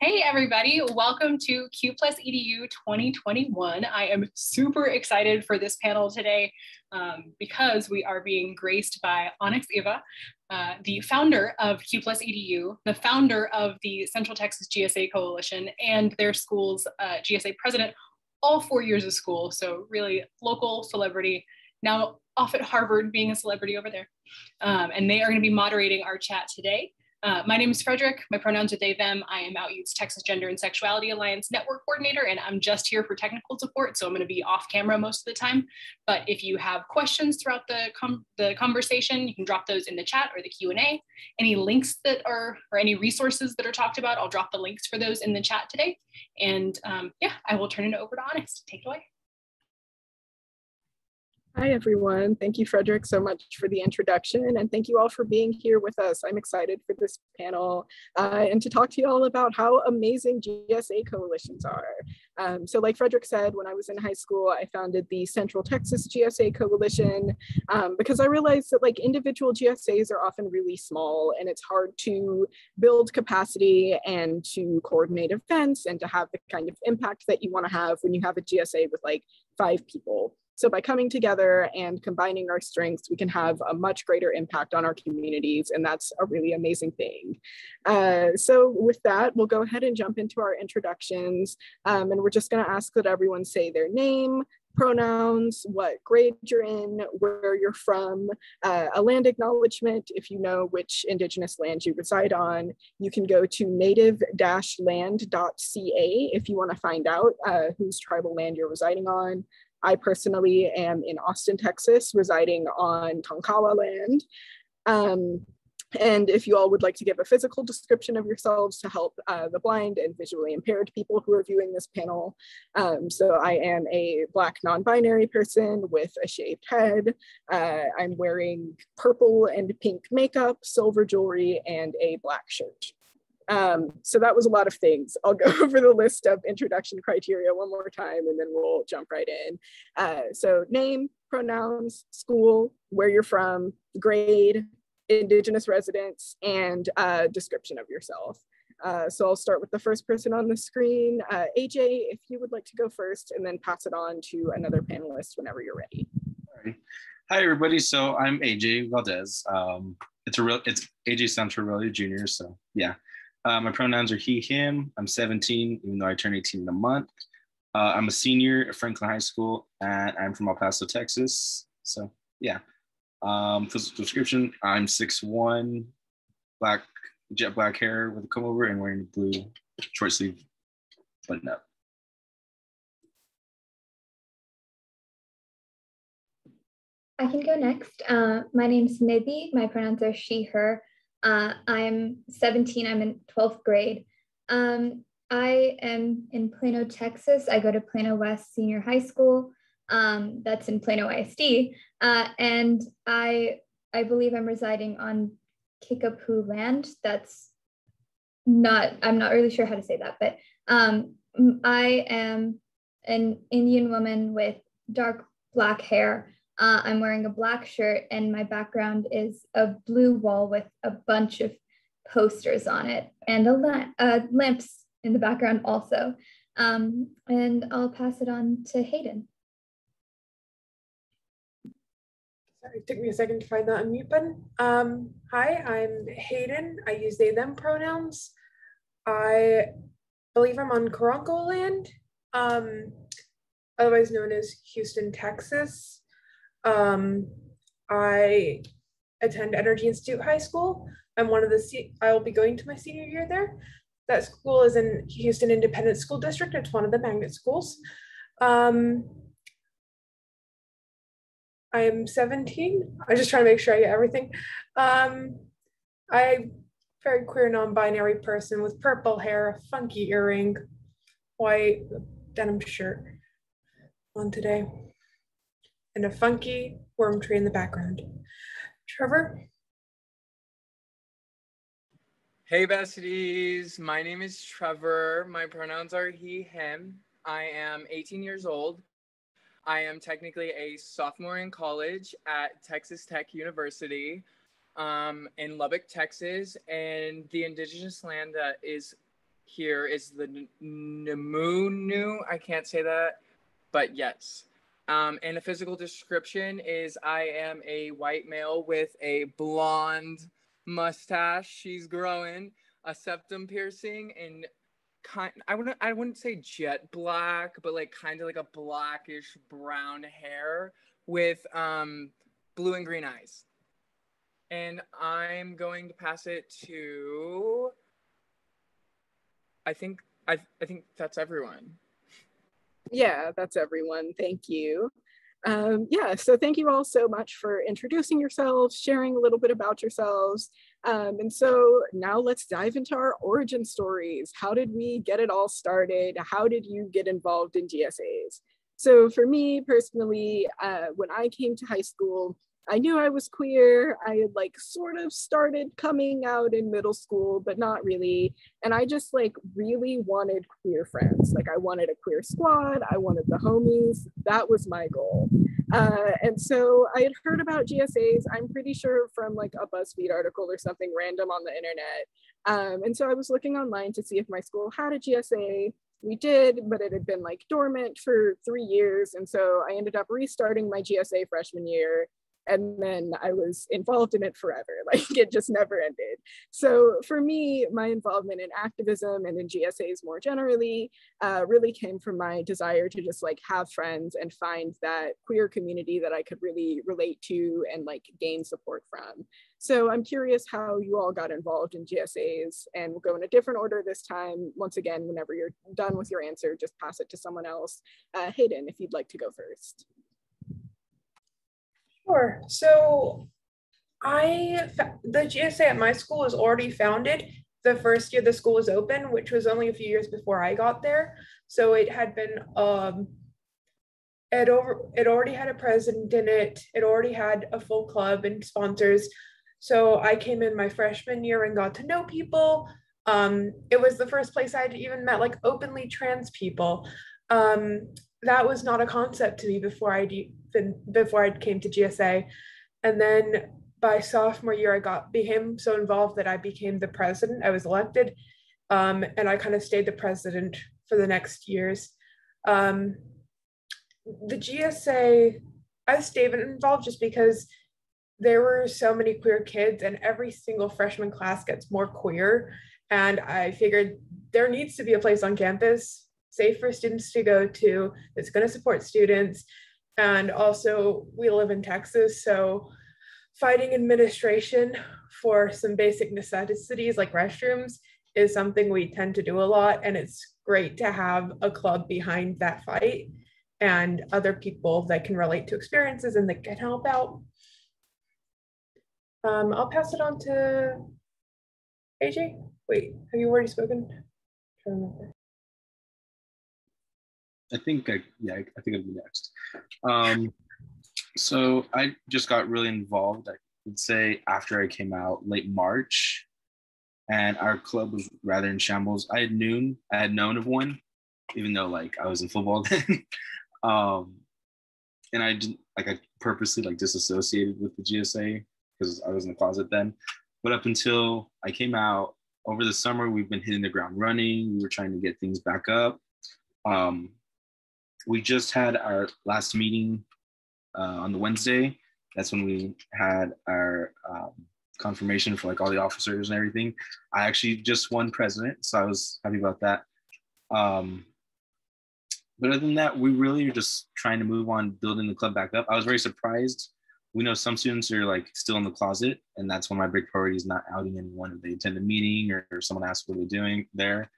Hey everybody, welcome to Q Plus EDU 2021. I am super excited for this panel today because we are being graced by Onyx Eva, the founder of Q Plus EDU, the founder of the Central Texas GSA Coalition, and their school's GSA president, all 4 years of school. So really local celebrity, now off at Harvard being a celebrity over there. And they are going to be moderating our chat today. My name is Frederick. My pronouns are they, them. I am Out Youth's Texas Gender and Sexuality Alliance Network Coordinator, and I'm just here for technical support, so I'm going to be off camera most of the time. But if you have questions throughout the conversation, you can drop those in the chat or the Q&A. Any links that are, or any resources that are talked about, I'll drop the links for those in the chat today. And yeah, I will turn it over to Onyx to take it away. Hi, everyone. Thank you, Frederick, so much for the introduction, and thank you all for being here with us. I'm excited for this panel and to talk to you all about how amazing GSA coalitions are. So like Frederick said, when I was in high school, I founded the Central Texas GSA Coalition because I realized that like individual GSAs are often really small and it's hard to build capacity and to coordinate events and to have the kind of impact that you want to have when you have a GSA with like 5 people. So by coming together and combining our strengths, we can have a much greater impact on our communities, and that's a really amazing thing. So with that, we'll go ahead and jump into our introductions, and we're just going to ask that everyone say their name, pronouns, what grade you're in, where you're from, a land acknowledgement. If you know which Indigenous land you reside on, you can go to native-land.ca if you want to find out whose tribal land you're residing on. I personally am in Austin, Texas, residing on Tonkawa land. And if you all would like to give a physical description of yourselves to help the blind and visually impaired people who are viewing this panel. So I am a Black non-binary person with a shaved head. I'm wearing purple and pink makeup, silver jewelry, and a black shirt. So that was a lot of things. I'll go over the list of introduction criteria one more time and then we'll jump right in. So name, pronouns, school, where you're from, grade, Indigenous residence, and description of yourself. So I'll start with the first person on the screen. AJ, if you would like to go first and then pass it on to another panelist whenever you're ready. All right. Hi everybody, so I'm AJ Valdez. It's AJ Santorelli Jr., so yeah. My pronouns are he, him. I'm 17, even though I turn 18 in a month. I'm a senior at Franklin High School, and I'm from El Paso, Texas. So yeah. Physical description, I'm 6'1", jet black hair with a comb over and wearing a blue short sleeve button up. I can go next. My name's Nidhi. My pronouns are she, her. I'm 17, I'm in 12th grade. I am in Plano, Texas. I go to Plano West Senior High School. That's in Plano ISD. And I believe I'm residing on Kickapoo land. I'm not really sure how to say that, but I am an Indian woman with dark black hair. I'm wearing a black shirt and my background is a blue wall with a bunch of posters on it and lamps in the background also. And I'll pass it on to Hayden. Sorry, it took me a second to find the unmute button. Hi, I'm Hayden. I use they, them pronouns. I believe I'm on Karanko land, otherwise known as Houston, Texas. I attend Energy Institute High School. I will be going to my senior year there. That school is in Houston Independent School District. It's one of the magnet schools. I am 17. I'm just trying to make sure I get everything. I'm very queer non-binary person with purple hair, a funky earring, white denim shirt on today, and a funky worm tree in the background. Trevor? Hey besties, my name is Trevor. My pronouns are he, him. I am 18 years old. I am technically a sophomore in college at Texas Tech University in Lubbock, Texas, and the indigenous land that is here is the Namunu. I can't say that, but yes. And the physical description is I am a white male with a blonde mustache. She's growing, a septum piercing, and I wouldn't say jet black, but like kind of like a blackish brown hair with blue and green eyes. And I'm going to pass it to, I think that's everyone. Yeah, that's everyone. Thank you. Yeah, so thank you all so much for introducing yourselves, sharing a little bit about yourselves. And so now let's dive into our origin stories. How did we get it all started? How did you get involved in GSAs? So for me personally, when I came to high school, I knew I was queer. I had like sort of started coming out in middle school, but not really. And I just like really wanted queer friends. Like I wanted a queer squad. I wanted the homies. That was my goal. And so I had heard about GSAs, I'm pretty sure from like a BuzzFeed article or something random on the internet. And so I was looking online to see if my school had a GSA. We did, but it had been like dormant for 3 years. And so I ended up restarting my GSA freshman year. And then I was involved in it forever. Like it just never ended. So for me, my involvement in activism and in GSAs more generally really came from my desire to just like have friends and find that queer community that I could really relate to and like gain support from. So I'm curious how you all got involved in GSAs, and we'll go in a different order this time. Once again, whenever you're done with your answer, just pass it to someone else. Hayden, if you'd like to go first. Sure. So the GSA at my school was already founded the first year the school was open, which was only a few years before I got there. So it had been it already had a president in it. It already had a full club and sponsors. So I came in my freshman year and got to know people. It was the first place I'd even met like openly trans people. That was not a concept to me before I came to GSA. And then by sophomore year, became so involved that I became the president. I was elected, and I kind of stayed the president for the next years. The GSA, I stayed involved just because there were so many queer kids, and every single freshman class gets more queer. And I figured there needs to be a place on campus safe for students to go to that's going to support students. And also, we live in Texas, so fighting administration for some basic necessities like restrooms is something we tend to do a lot. And it's great to have a club behind that fight and other people that can relate to experiences and that can help out. I'll pass it on to AJ. Wait, have you already spoken? I don't remember. I think I'll be next. So I just got really involved, I would say, after I came out late March, and our club was rather in shambles. I had known of one, even though like I was in football then. And I purposely like disassociated with the GSA because I was in the closet then. But up until I came out over the summer, we've been hitting the ground running. We were trying to get things back up. We just had our last meeting on the Wednesday. That's when we had our confirmation for like all the officers and everything. I actually just won president, so I was happy about that. But other than that, we really are just trying to move on building the club back up. I was very surprised. We know some students are like still in the closet, and that's one of my big priorities, not outing anyone if they attend a meeting or someone asks what they're doing there.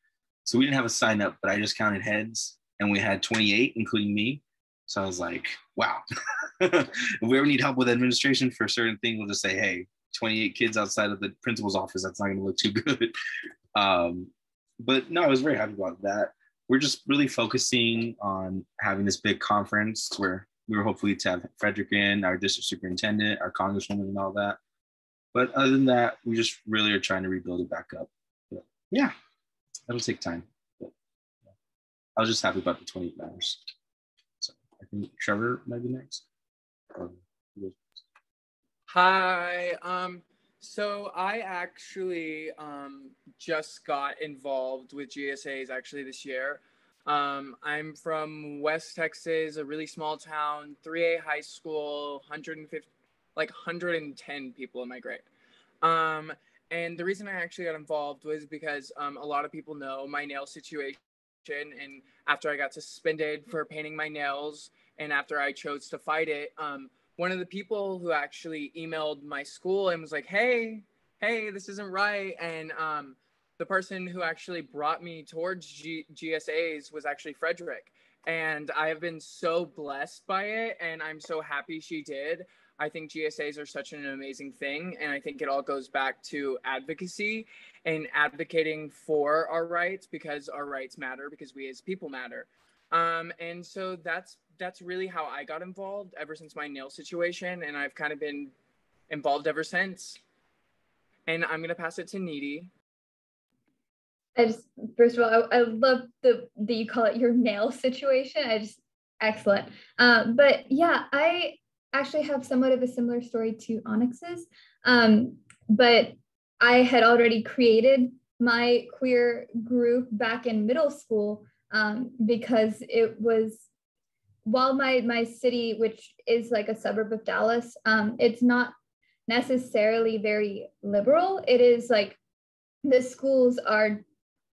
So we didn't have a sign up, but I just counted heads, and we had 28, including me. So I was like, wow. If we ever need help with administration for a certain thing, we'll just say, hey, 28 kids outside of the principal's office, that's not going to look too good. But no, I was very happy about that. We're just really focusing on having this big conference where we were hopefully to have Frederick in, our district superintendent, our congresswoman, and all that. But other than that, we just really are trying to rebuild it back up. But yeah, that'll take time. But I was just happy about the 28 members. So I think Trevor might be next. Hi. So I actually just got involved with GSAs actually this year. I'm from West Texas, a really small town, 3A high school, 150, like 110 people in my grade. And the reason I actually got involved was because a lot of people know my nail situation. And after I got suspended for painting my nails, and after I chose to fight it, one of the people who actually emailed my school and was like, hey, this isn't right. And the person who actually brought me towards GSAs was actually Frederick. And I have been so blessed by it, and I'm so happy she did. I think GSAs are such an amazing thing, and I think it all goes back to advocacy and advocating for our rights, because our rights matter, because we as people matter. And so that's really how I got involved ever since my nail situation, and I've kind of been involved ever since. And I'm gonna pass it to Needy. First of all, I love that you call it your nail situation. Excellent. But yeah, I actually have somewhat of a similar story to Onyx's, but I had already created my queer group back in middle school, because it was, while my city, which is like a suburb of Dallas, it's not necessarily very liberal. It is like the schools are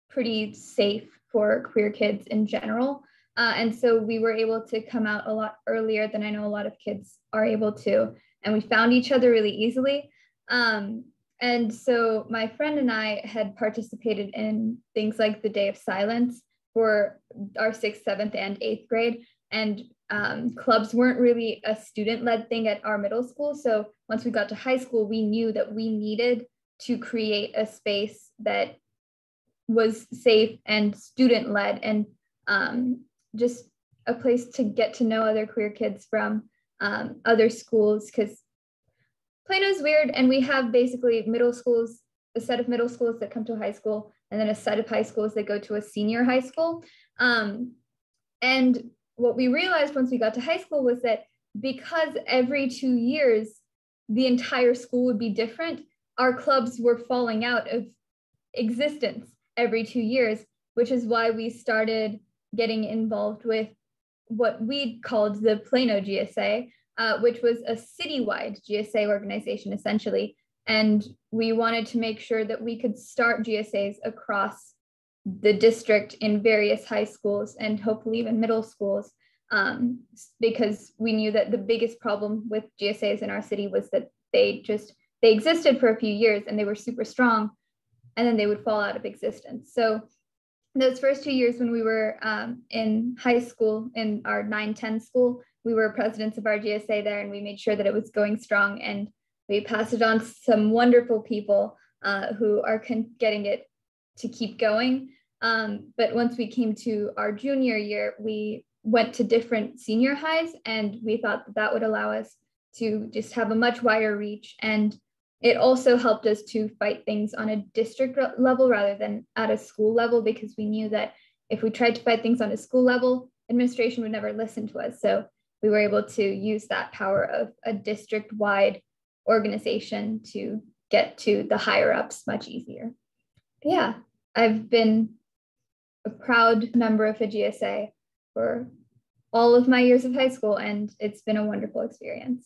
pretty safe for queer kids in general. And so we were able to come out a lot earlier than I know a lot of kids are able to. And we found each other really easily. And so my friend and I had participated in things like the Day of Silence for our 6th, 7th, and 8th grade. And clubs weren't really a student-led thing at our middle school. So once we got to high school, we knew that we needed to create a space that was safe and student-led, and just a place to get to know other queer kids from other schools, because Plano's weird, and we have basically middle schools, a set of middle schools that come to high school, and then a set of high schools that go to a senior high school. And what we realized once we got to high school was that because every 2 years the entire school would be different, our clubs were falling out of existence every 2 years, which is why we started getting involved with what we called the Plano GSA, which was a citywide GSA organization essentially. And we wanted to make sure that we could start GSAs across the district in various high schools and hopefully even middle schools, because we knew that the biggest problem with GSAs in our city was that they existed for a few years and they were super strong, and then they would fall out of existence. So those first 2 years when we were in high school, in our 9-10 school, we were presidents of our GSA there, and we made sure that it was going strong, and we passed it on to some wonderful people who are getting it to keep going. But once we came to our junior year, we went to different senior highs, and we thought that would allow us to just have a much wider reach. And it also helped us to fight things on a district level rather than at a school level, because we knew that if we tried to fight things on a school level, administration would never listen to us. So we were able to use that power of a district-wide organization to get to the higher ups much easier. Yeah, I've been a proud member of a GSA for all of my years of high school, and it's been a wonderful experience.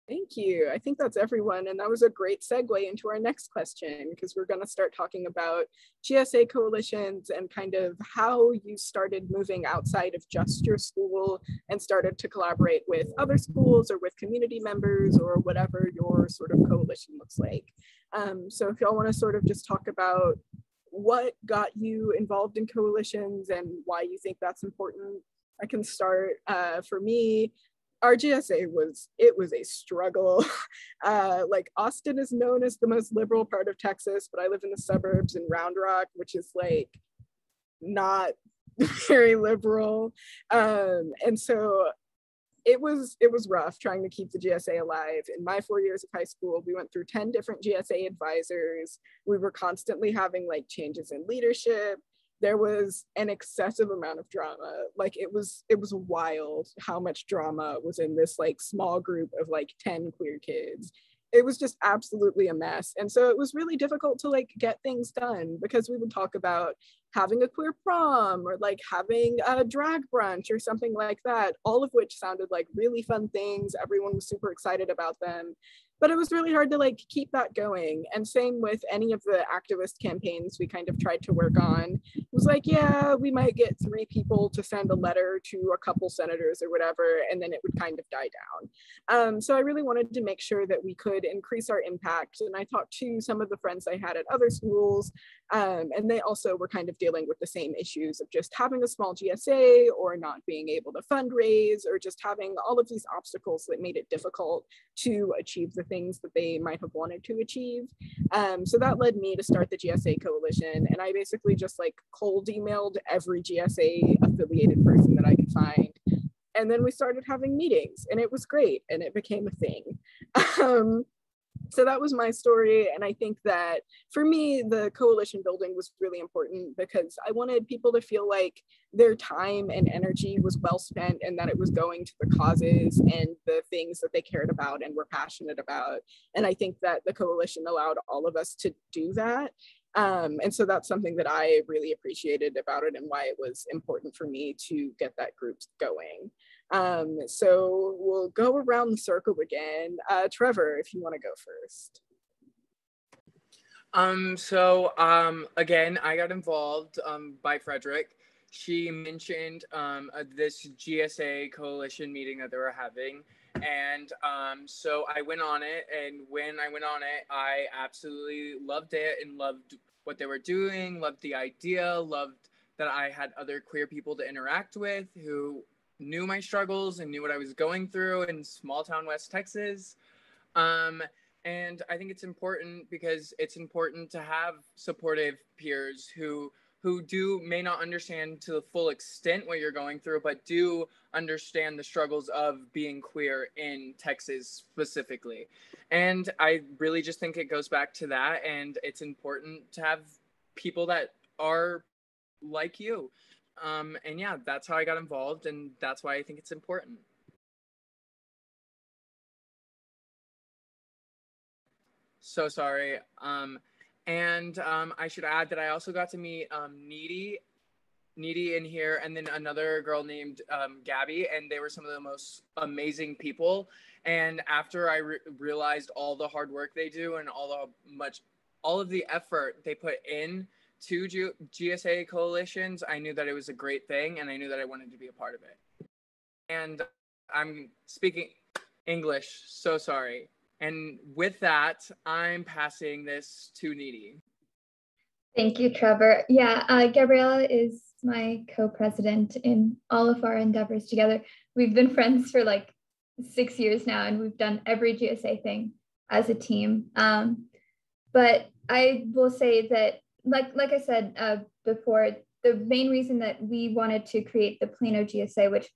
Thank you. I think that's everyone. And that was a great segue into our next question, because we're going to start talking about GSA coalitions and kind of how you started moving outside of just your school and started to collaborate with other schools or with community members or whatever your sort of coalition looks like. So if y'all want to sort of just talk about what got you involved in coalitions and why you think that's important, I can start. For me, our GSA was a struggle. Like Austin is known as the most liberal part of Texas, but I live in the suburbs in Round Rock, which is like not very liberal. And so it was rough trying to keep the GSA alive. In my 4 years of high school, we went through 10 different GSA advisors. We were constantly having like changes in leadership. there was an excessive amount of drama. Like it was wild how much drama was in this like small group of like 10 queer kids. It was just absolutely a mess. And so it was really difficult to like get things done, because we would talk about having a queer prom or like having a drag brunch or something like that, all of which sounded like really fun things. Everyone was super excited about them. But it was really hard to like keep that going. And same with any of the activist campaigns we kind of tried to work on. It was like, yeah, we might get 3 people to send a letter to a couple senators or whatever, and then it would kind of die down. So I really wanted to make sure that we could increase our impact. And I talked to some of the friends I had at other schools, and they also were kind of dealing with the same issues of just having a small GSA or not being able to fundraise, or just having all of these obstacles that made it difficult to achieve the things that they might have wanted to achieve. So that led me to start the GSA Coalition. And I basically just like cold emailed every GSA affiliated person that I could find. And then we started having meetings, and it was great, and it became a thing. So that was my story. And I think that for me, the coalition building was really important, because I wanted people to feel like their time and energy was well spent, and that it was going to the causes and the things that they cared about and were passionate about. And I think that the coalition allowed all of us to do that. And so that's something that I really appreciated about it, and why it was important for me to get that group going. So we'll go around the circle again. Trevor, if you want to go first. Again, I got involved by Frederick. She mentioned this GSA coalition meeting that they were having. And so I went on it, and when I went on it, I absolutely loved it and loved what they were doing, loved the idea, loved that I had other queer people to interact with who knew my struggles and knew what I was going through in small town West Texas. And I think it's important, because it's important to have supportive peers who may not understand to the full extent what you're going through, but do understand the struggles of being queer in Texas specifically. And I really just think it goes back to that. And it's important to have people that are like you. And yeah, that's how I got involved, and that's why I think it's important. So sorry. I should add that I also got to meet Needy in here, and then another girl named Gabby, and they were some of the most amazing people. And after I realized all the hard work they do and all of the effort they put in to GSA coalitions, I knew that it was a great thing, and I knew that I wanted to be a part of it. And I'm speaking English, so sorry. And with that, I'm passing this to Needy. Thank you, Trevor. Yeah, Gabriella is my co-president in all of our endeavors together. We've been friends for like 6 years now, and we've done every GSA thing as a team. But I will say that, like I said before, the main reason that we wanted to create the Plano GSA, which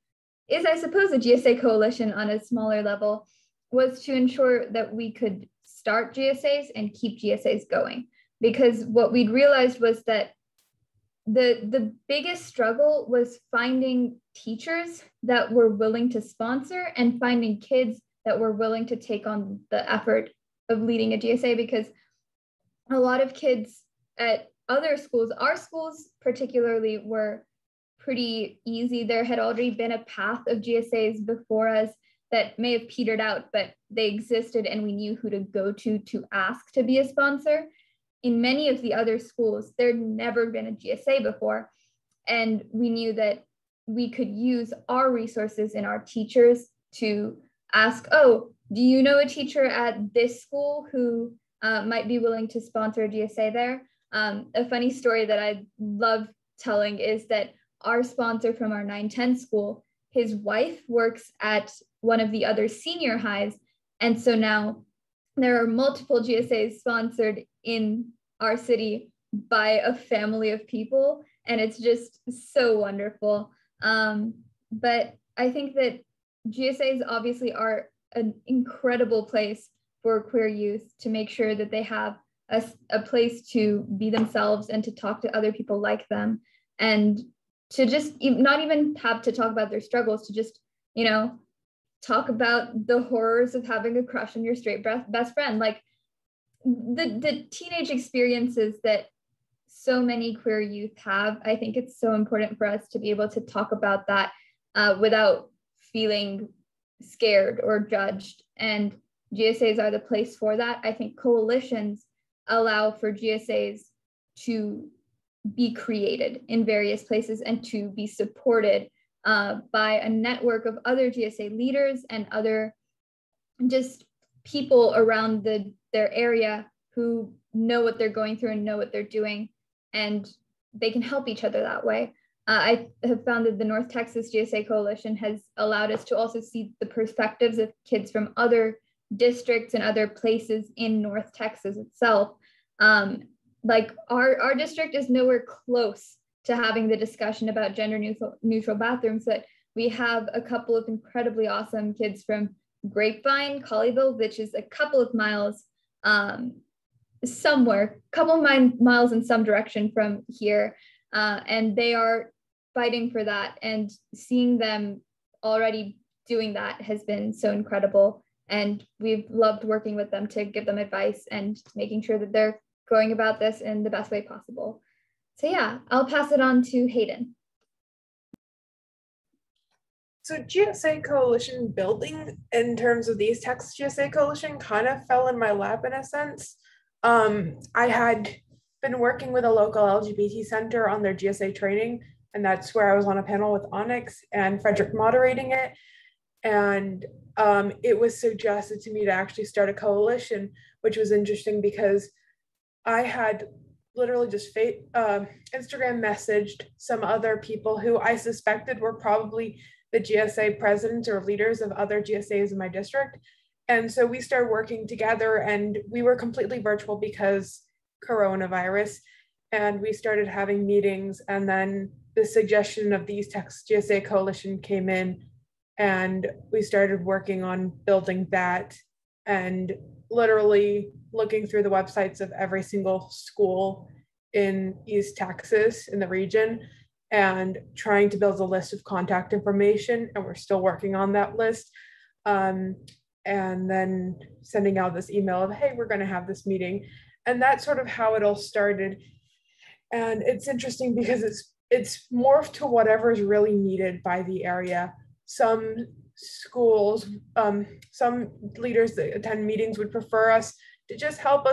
is, I suppose, a GSA coalition on a smaller level, was to ensure that we could start GSAs and keep GSAs going. Because what we'd realized was that the biggest struggle was finding teachers that were willing to sponsor, and finding kids that were willing to take on the effort of leading a GSA, because a lot of kids at other schools, our schools particularly, were pretty easy. There had already been a path of GSAs before us that may have petered out, but they existed, and we knew who to go to ask to be a sponsor. In many of the other schools, there'd never been a GSA before, and we knew that we could use our resources and our teachers to ask, oh, do you know a teacher at this school who might be willing to sponsor a GSA there? A funny story that I love telling is that our sponsor from our 910 school, his wife works at one of the other senior highs. And so now there are multiple GSAs sponsored in our city by a family of people. And it's just so wonderful. But I think that GSAs obviously are an incredible place for queer youth to make sure that they have a place to be themselves and to talk to other people like them. and to just not even have to talk about their struggles, to just, you know, talk about the horrors of having a crush on your straight best friend. Like the teenage experiences that so many queer youth have. I think it's so important for us to be able to talk about that without feeling scared or judged. And GSAs are the place for that. I think coalitions allow for GSAs to be created in various places and to be supported by a network of other GSA leaders and other just people around their area who know what they're going through and know what they're doing, and they can help each other that way. I have found that the North Texas GSA Coalition has allowed us to also see the perspectives of kids from other districts and other places in North Texas itself. Like our district is nowhere close to having the discussion about gender neutral bathrooms, but we have a couple of incredibly awesome kids from Grapevine, Colleyville, which is a couple of miles somewhere, miles in some direction from here. And they are fighting for that, and seeing them already doing that has been so incredible. And we've loved working with them to give them advice and making sure that they're going about this in the best way possible. So yeah, I'll pass it on to Hayden. So GSA Coalition building in terms of the East Texas GSA Coalition kind of fell in my lap in a sense. I had been working with a local LGBT center on their GSA training, and that's where I was on a panel with Onyx and Frederick moderating it. And it was suggested to me to actually start a coalition, which was interesting because I had literally just Instagram messaged some other people who I suspected were probably the GSA presidents or leaders of other GSAs in my district. And so we started working together, and we were completely virtual because coronavirus. And we started having meetings, and then the suggestion of the East Texas GSA Coalition came in, and we started working on building that and literally looking through the websites of every single school in East Texas in the region and trying to build a list of contact information. And we're still working on that list. And then sending out this email of, hey, we're going to have this meeting. And that's sort of how it all started. And it's interesting because it's morphed to whatever is really needed by the area. Some schools, some leaders that attend meetings would prefer us to just help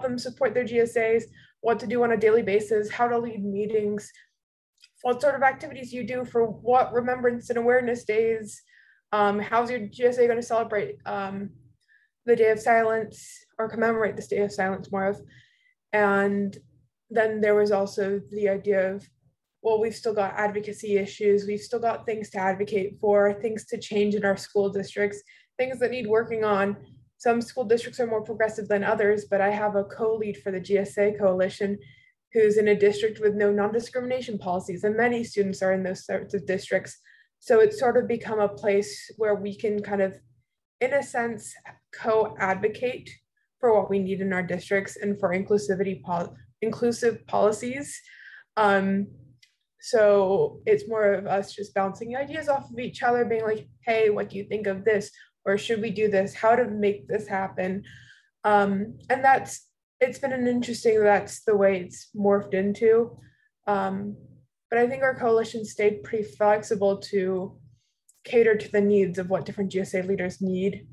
them support their GSAs, what to do on a daily basis, how to lead meetings, what sort of activities you do for what Remembrance and Awareness Days, how's your GSA going to celebrate the Day of Silence or commemorate this Day of Silence more of. And then there was also the idea of, well, we've still got advocacy issues. We've still got things to advocate for, things to change in our school districts, things that need working on. Some school districts are more progressive than others, but I have a co-lead for the GSA Coalition who's in a district with no non-discrimination policies, and many students are in those sorts of districts. So it's sort of become a place where we can kind of, in a sense, co-advocate for what we need in our districts and for inclusive policies. So it's more of us just bouncing ideas off of each other, being like, hey, what do you think of this? Or should we do this? How to make this happen? And it's been that's the way it's morphed into. But I think our coalition stayed pretty flexible to cater to the needs of what different GSA leaders need,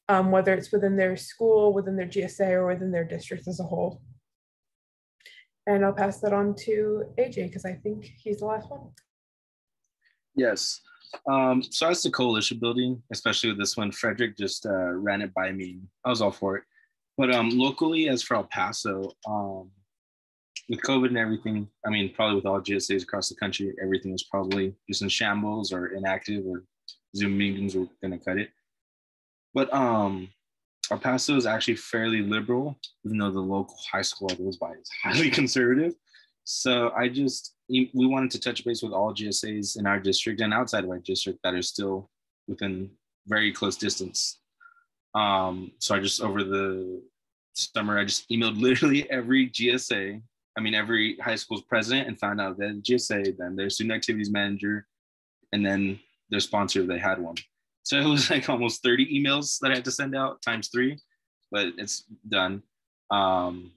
whether it's within their school, within their GSA, or within their district as a whole. And I'll pass that on to AJ because I think he's the last one. Yes. So as to coalition building, especially with this one, Frederick just ran it by me. I was all for it. But locally, as for El Paso, with COVID and everything, I mean, probably with all GSAs across the country, everything was probably just in shambles or inactive, or Zoom meetings were going to cut it. But El Paso is actually fairly liberal, even though the local high school I was by is highly conservative. So we wanted to touch base with all GSAs in our district and outside of our district that are still within very close distance. So I just, over the summer, I just emailed literally every GSA I mean, every high school's president and found out that GSA, then their student activities manager, and then their sponsor, they had one. So it was like almost 30 emails that I had to send out times 3, but it's done. And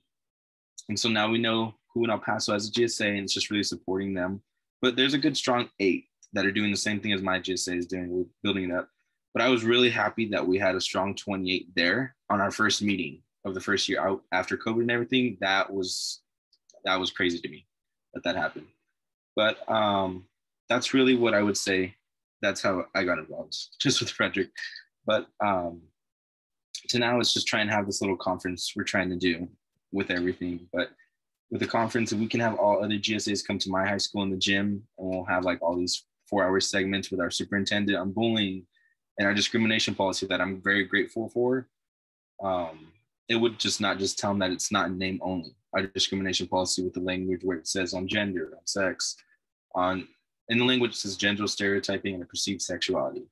so now we know who in El Paso has a GSA, and it's just really supporting them. But there's a good strong 8 that are doing the same thing as my GSA is doing. We're building it up. But I was really happy that we had a strong 28 there on our first meeting of the first year out after COVID and everything. That was crazy to me that happened. But that's really what I would say. That's how I got involved, just with Frederick. But to now, it's just trying to have this little conference we're trying to do with everything. But with the conference, if we can have all other GSAs come to my high school in the gym, and we'll have like all these 4-hour segments with our superintendent on bullying and our discrimination policy that I'm very grateful for. It would just not just tell them that it's not in name only. Our discrimination policy with the language where it says on gender, on sex, in the language it says gender stereotyping and perceived sexuality.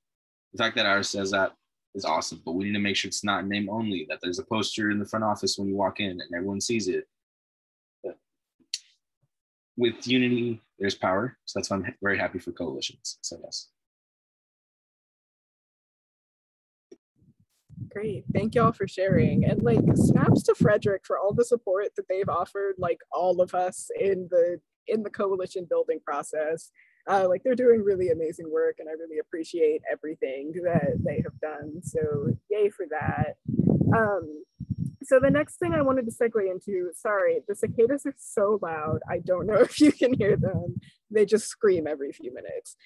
The fact that ours says that is awesome, but we need to make sure it's not in name only, that there's a poster in the front office when you walk in and everyone sees it. But with unity, there's power. So that's why I'm very happy for coalitions. So yes. Great, thank y'all for sharing, and like snaps to Frederick for all the support that they've offered like all of us in the coalition building process. Like they're doing really amazing work, and I really appreciate everything that they have done, so yay for that. So the next thing I wanted to segue into, sorry, the cicadas are so loud, I don't know if you can hear them, they just scream every few minutes.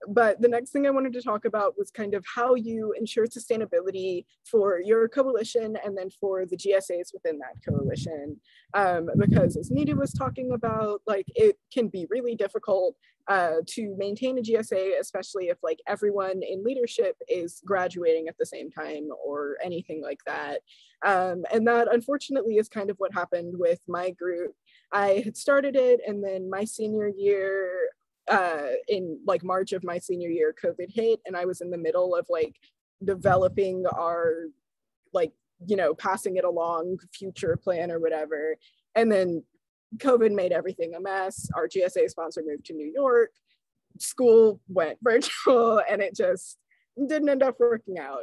But the next thing I wanted to talk about was kind of how you ensure sustainability for your coalition and then for the GSAs within that coalition. Because as Nita was talking about, like it can be really difficult to maintain a GSA, especially if like everyone in leadership is graduating at the same time or anything like that. And that unfortunately is kind of what happened with my group. I had started it, and then my senior year, in like March of my senior year, COVID hit, and I was in the middle of like developing our like, you know, passing it along future plan or whatever. And then COVID made everything a mess. Our GSA sponsor moved to New York, school went virtual, and it just didn't end up working out.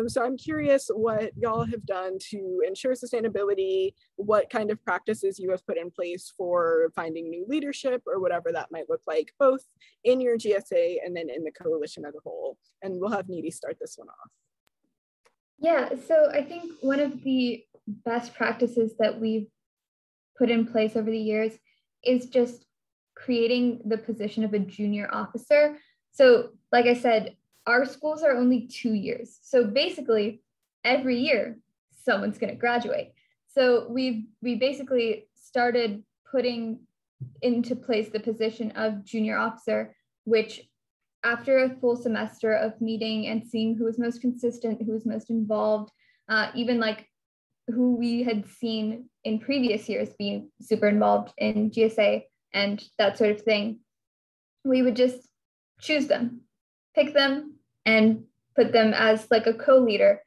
So I'm curious what y'all have done to ensure sustainability, what kind of practices you have put in place for finding new leadership or whatever that might look like, both in your GSA and then in the coalition as a whole. And we'll have Needy start this one off. Yeah, so I think one of the best practices that we've put in place over the years is just creating the position of a junior officer. So like I said, our schools are only 2 years. So basically every year someone's going to graduate. So we basically started putting into place the position of junior officer, which after a full semester of meeting and seeing who was most consistent, who was most involved, even like who we had seen in previous years being super involved in GSA and that sort of thing, we would just choose them, pick them, and put them as like a co-leader,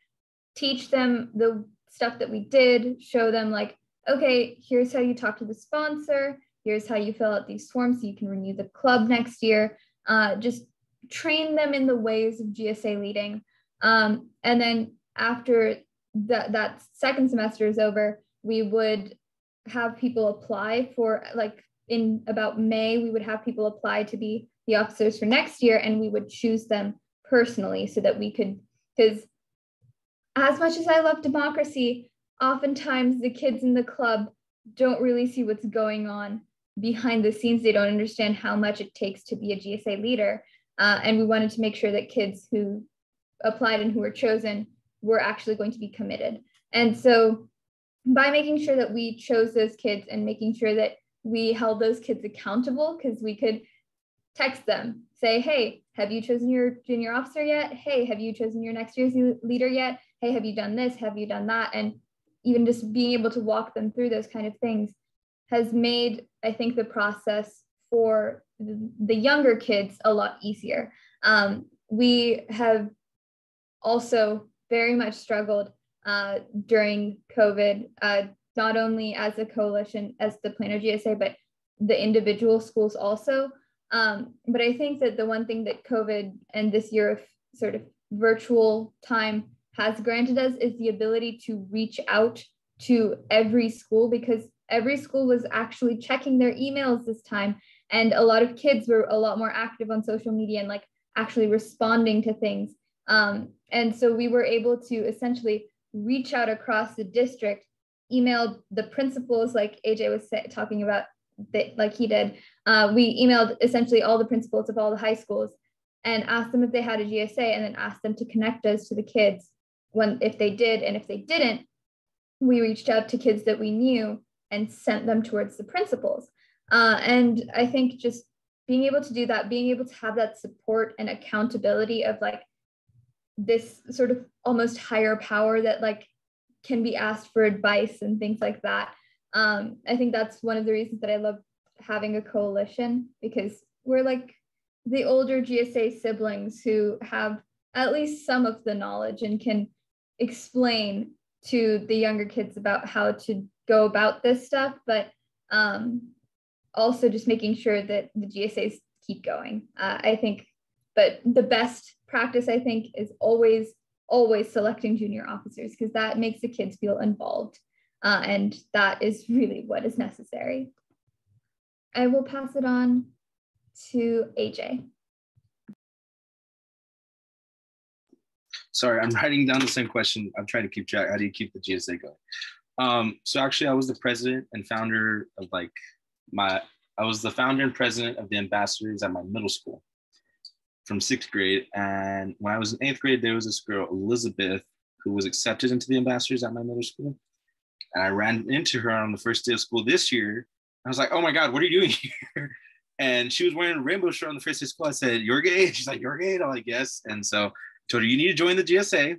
teach them the stuff that we did, show them like, okay, here's how you talk to the sponsor, here's how you fill out these forms so you can renew the club next year, just train them in the ways of GSA leading. And then after that second semester is over, we would have people apply for, like in about May, we would have people apply to be the officers for next year, and we would choose them personally so that we could, because as much as I love democracy, oftentimes the kids in the club don't really see what's going on behind the scenes. They don't understand how much it takes to be a GSA leader. And we wanted to make sure that kids who applied and who were chosen were actually going to be committed. And so by making sure that we chose those kids and making sure that we held those kids accountable, because we could text them, say, hey, have you chosen your junior officer yet? Hey, have you chosen your next year's leader yet? Hey, have you done this? Have you done that? And even just being able to walk them through those kind of things has made, I think, the process for the younger kids a lot easier. We have also very much struggled during COVID. not only as a coalition, as the Plano GSA, but the individual schools also. But I think that the one thing that COVID and this year of sort of virtual time has granted us is the ability to reach out to every school, because every school was actually checking their emails this time. And a lot of kids were a lot more active on social media and like actually responding to things. And so we were able to essentially reach out across the district, email the principals, like AJ was talking about, like he did. We emailed essentially all the principals of all the high schools and asked them if they had a GSA, and then asked them to connect us to the kids if they did. And if they didn't, we reached out to kids that we knew and sent them towards the principals. And I think just being able to do that, being able to have that support and accountability of like this sort of almost higher power that like can be asked for advice and things like that. I think that's one of the reasons that I love having a coalition, because we're like the older GSA siblings who have at least some of the knowledge and can explain to the younger kids about how to go about this stuff, but also just making sure that the GSAs keep going. I think, but the best practice, I think, is always selecting junior officers, because that makes the kids feel involved. And that is really what is necessary. I will pass it on to AJ. Sorry, I'm writing down the same question. I'm trying to keep track. How do you keep the GSA going? So actually, I was the president and founder of I was the founder and president of the ambassadors at my middle school from 6th grade. And when I was in 8th grade, there was this girl, Elizabeth, who was accepted into the ambassadors at my middle school. And I ran into her on the first day of school this year. I was like, oh my God, what are you doing here? And she was wearing a rainbow shirt on the first day of school. I said, you're gay? She's like, you're gay? I'm like, yes. And so I told her, you need to join the GSA.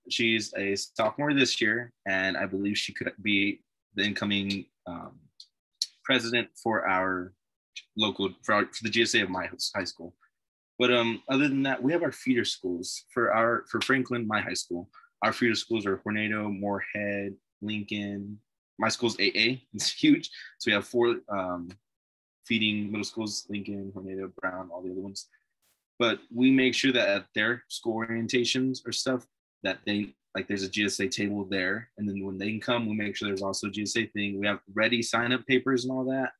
She's a sophomore this year, and I believe she could be the incoming president for our for the GSA of my high school. But other than that, we have our feeder schools for Franklin, my high school. Our feeder schools are Hornado, Moorhead, Lincoln. My school's AA, it's huge. So we have 4 feeding middle schools: Lincoln, Hornado, Brown, all the other ones. But we make sure that at their school orientations or stuff, that they, like, there's a GSA table there. And then when they can come, we make sure there's also a GSA thing. We have ready sign-up papers and all that.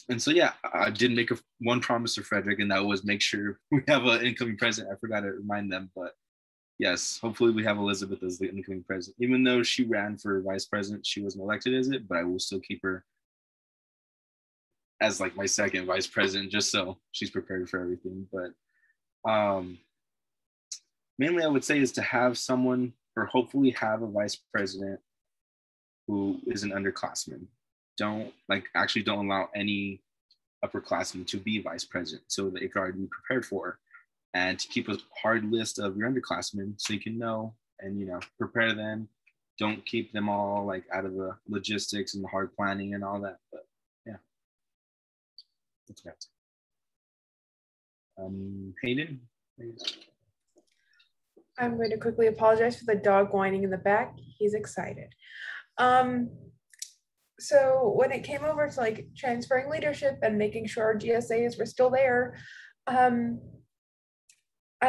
And so, yeah, I did make one promise to Frederick, and that was make sure we have an incoming president. I forgot to remind them, but yes, hopefully we have Elizabeth as the incoming president. Even though she ran for vice president, she wasn't elected as it, but I will still keep her as like my second vice president, just so she's prepared for everything. But mainly I would say is to have someone, or hopefully have a vice president who is an underclassman. Don't allow any upperclassmen to be vice president, so they can already be prepared for, and to keep a hard list of your underclassmen so you can know and prepare them. Don't keep them all like out of the logistics and the hard planning and all that. But yeah, that's right. Hayden. I'm going to quickly apologize for the dog whining in the back. He's excited. So when it came over to like transferring leadership and making sure our GSAs were still there, I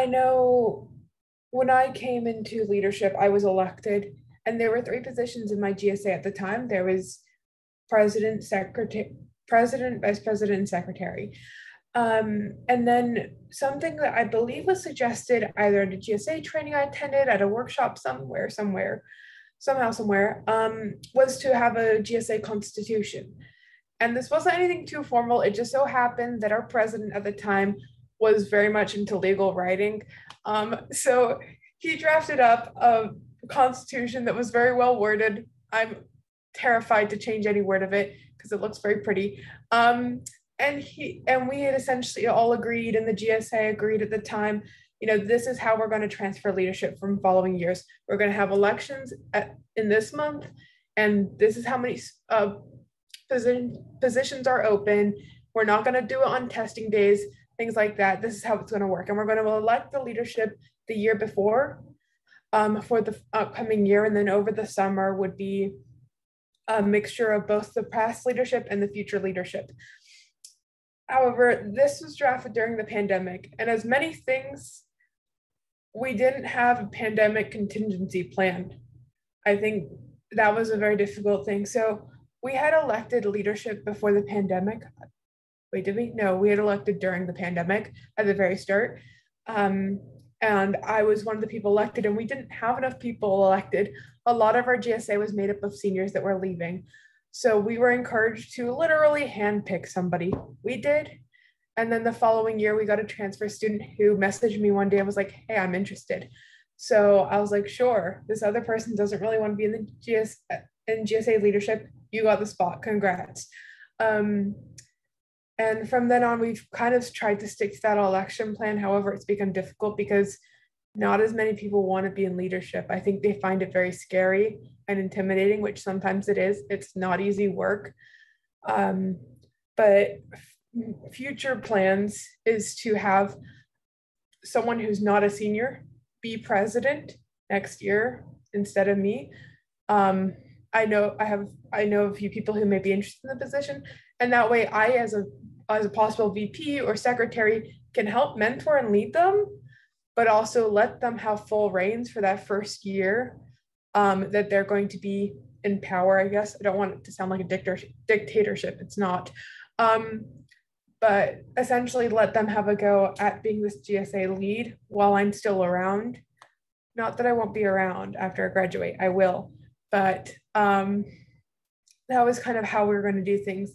know when I came into leadership, I was elected, and there were 3 positions in my GSA at the time. There was president, vice president, and secretary. And then something that I believe was suggested either at a GSA training I attended, at a workshop somewhere, was to have a GSA constitution. And this wasn't anything too formal. It just so happened that our president at the time was very much into legal writing. So he drafted up a constitution that was very well worded. I'm terrified to change any word of it because it looks very pretty. And we had essentially all agreed, and the GSA agreed at the time, this is how we're going to transfer leadership from following years. We're going to have elections in this month, and this is how many positions are open. We're not going to do it on testing days, things like that. This is how it's going to work. And we're going to elect the leadership the year before. for the upcoming year. And then over the summer would be a mixture of both the past leadership and the future leadership. However, this was drafted during the pandemic, and as many things, we didn't have a pandemic contingency plan. I think that was a very difficult thing. So we had elected leadership before the pandemic. Wait, did we? No, we had elected during the pandemic at the very start. And I was one of the people elected, and we didn't have enough people elected. A lot of our GSA was made up of seniors that were leaving. So we were encouraged to literally handpick somebody. We did. And then the following year, we got a transfer student who messaged me one day and was like, hey, I'm interested. So I was like, sure, this other person doesn't really want to be in the GSA leadership. You got the spot, congrats. And from then on, we've kind of tried to stick to that election plan. However, it's become difficult because not as many people want to be in leadership. I think they find it very scary and intimidating, which sometimes it is. It's not easy work. But future plans is to have someone who's not a senior be president next year instead of me. I know a few people who may be interested in the position, and that way I, as a possible VP or secretary, can help mentor and lead them, but also let them have full reins for that first year that they're going to be in power, I guess. I don't want it to sound like a dictatorship. It's not. But essentially let them have a go at being this GSA lead while I'm still around. Not that I won't be around after I graduate, I will. But that was kind of how we were going to do things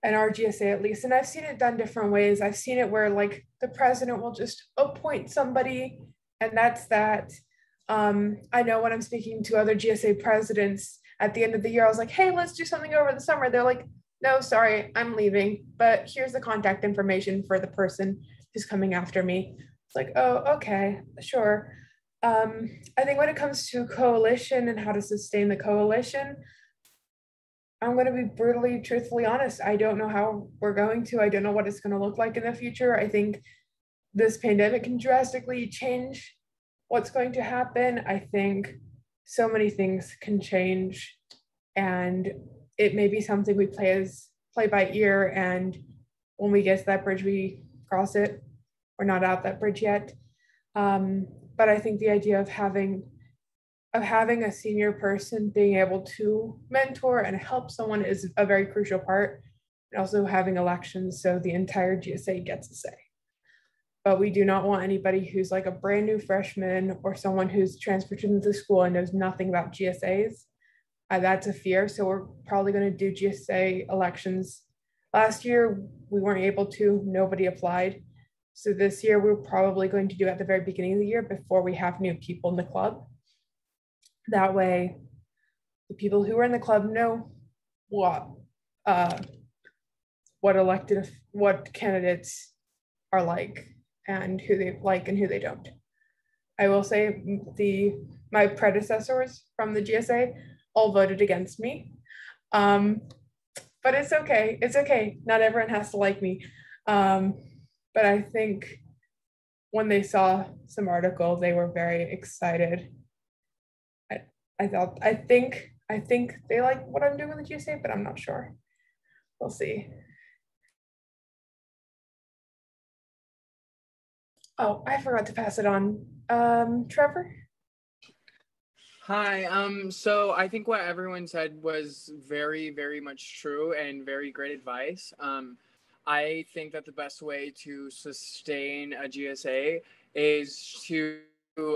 in our GSA at least. And I've seen it done different ways. I've seen it where like the president will just appoint somebody and that's that. I know when I'm speaking to other GSA presidents at the end of the year, I was like, hey, let's do something over the summer. They're like, no, sorry, I'm leaving, but here's the contact information for the person who's coming after me. It's like, oh, okay, sure. I think when it comes to coalition and how to sustain the coalition, I'm going to be brutally, truthfully honest. I don't know how we're going to. I don't know what it's going to look like in the future. I think this pandemic can drastically change what's going to happen. I think so many things can change, and it may be something we play by ear, and when we get to that bridge, we cross it. We're not out that bridge yet. But I think the idea of having a senior person being able to mentor and help someone is a very crucial part, and also having elections so the entire GSA gets a say. But we do not want anybody who's like a brand new freshman or someone who's transferred into the school and knows nothing about GSAs. That's a fear. So we're probably going to do GSA elections. Last year, we weren't able to, nobody applied. So this year, we're probably going to do at the very beginning of the year before we have new people in the club. That way, the people who are in the club know what candidates are like and who they like and who they don't. I will say my predecessors from the GSA all voted against me. But it's okay. It's okay. Not everyone has to like me. But I think when they saw some article, they were very excited. I think they like what I'm doing with the GSA, but I'm not sure. We'll see. Oh, I forgot to pass it on. Trevor? Hi, so I think what everyone said was very, very much true and very great advice. I think that the best way to sustain a GSA is to,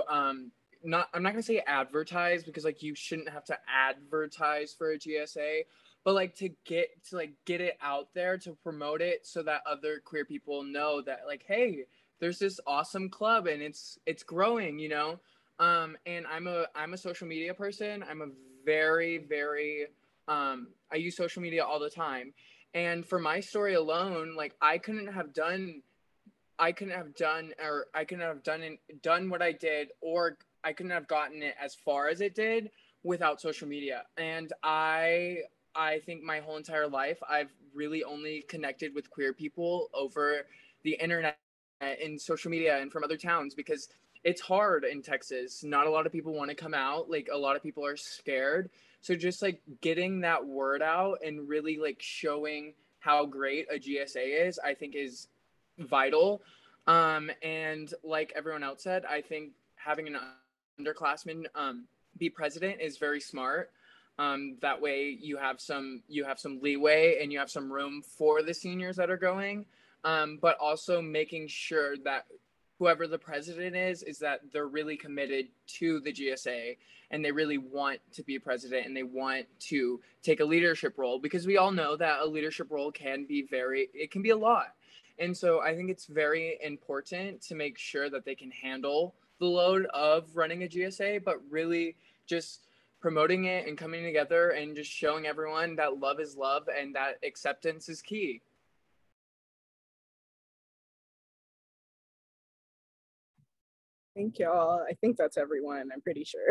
I'm not gonna say advertise, because like you shouldn't have to advertise for a GSA, but like to get it out there, to promote it so that other queer people know that like, hey, there's this awesome club and it's growing, you know? And I'm a social media person. I'm a very, very, I use social media all the time. And for my story alone, like I couldn't have done what I did, or I couldn't have gotten it as far as it did without social media. And I think my whole entire life, I've really only connected with queer people over the internet and social media and from other towns, because it's hard in Texas. Not a lot of people want to come out. Like, a lot of people are scared. So just like getting that word out and really like showing how great a GSA is, I think is vital. And like everyone else said, I think having an underclassman be president is very smart. That way you have some leeway and you have some room for the seniors that are going, but also making sure that whoever the president is that they're really committed to the GSA and they really want to be president and they want to take a leadership role, because we all know that a leadership role can be a lot. And so I think it's very important to make sure that they can handle the load of running a GSA, but really just promoting it and coming together and just showing everyone that love is love and that acceptance is key. Thank y'all. I think that's everyone, I'm pretty sure.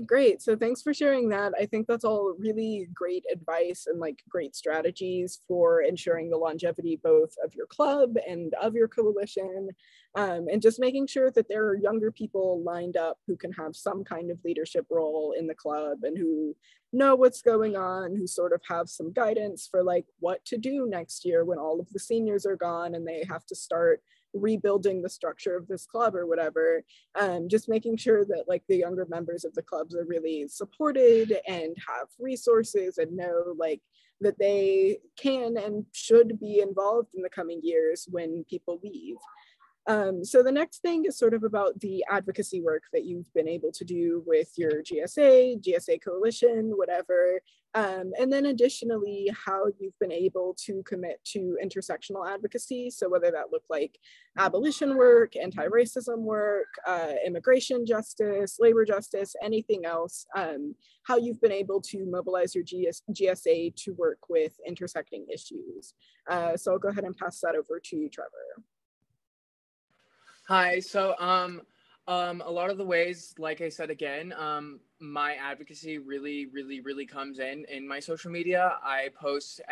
Great, so thanks for sharing that. I think that's all really great advice and like great strategies for ensuring the longevity both of your club and of your coalition, and just making sure that there are younger people lined up who can have some kind of leadership role in the club and who know what's going on, who sort of have some guidance for like what to do next year when all of the seniors are gone and they have to start rebuilding the structure of this club or whatever. Just making sure that like the younger members of the clubs are really supported and have resources and know like that they can and should be involved in the coming years when people leave. So the next thing is sort of about the advocacy work that you've been able to do with your GSA Coalition, whatever. And then additionally, how you've been able to commit to intersectional advocacy. So whether that looked like abolition work, anti-racism work, immigration justice, labor justice, anything else, how you've been able to mobilize your GSA to work with intersecting issues. So I'll go ahead and pass that over to you, Trevor. Hi, so a lot of the ways, like I said again, my advocacy really comes in my social media. I post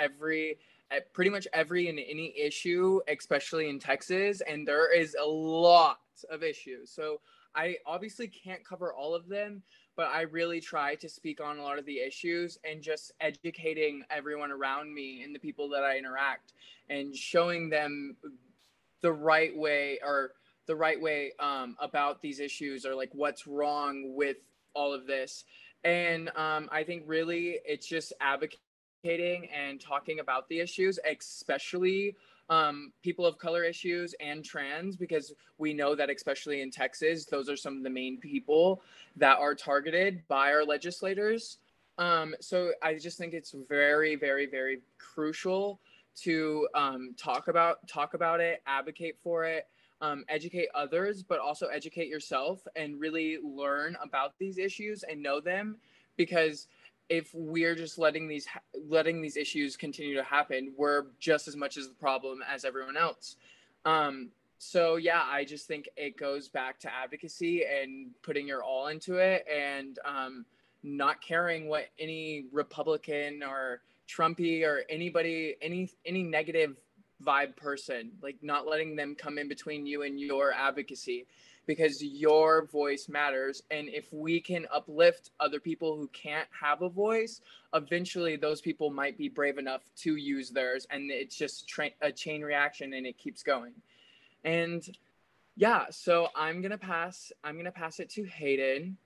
pretty much every and any issue, especially in Texas, and there is a lot of issues. So I obviously can't cover all of them, but I really try to speak on a lot of the issues and just educating everyone around me and the people that I interact and showing them the right way about these issues, or like what's wrong with all of this. And I think really it's just advocating and talking about the issues, especially people of color issues and trans, because we know that especially in Texas, those are some of the main people that are targeted by our legislators. So I just think it's very crucial to talk about it, advocate for it, educate others, but also educate yourself and really learn about these issues and know them. Because if we're just letting these issues continue to happen, we're just as much as the problem as everyone else. So yeah, I just think it goes back to advocacy and putting your all into it, and not caring what any Republican or Trumpy or anybody, any negative vibe person, like not letting them come in between you and your advocacy, because your voice matters. And if we can uplift other people who can't have a voice, eventually those people might be brave enough to use theirs, and it's just a chain reaction and it keeps going. And yeah, so I'm gonna pass it to Hayden.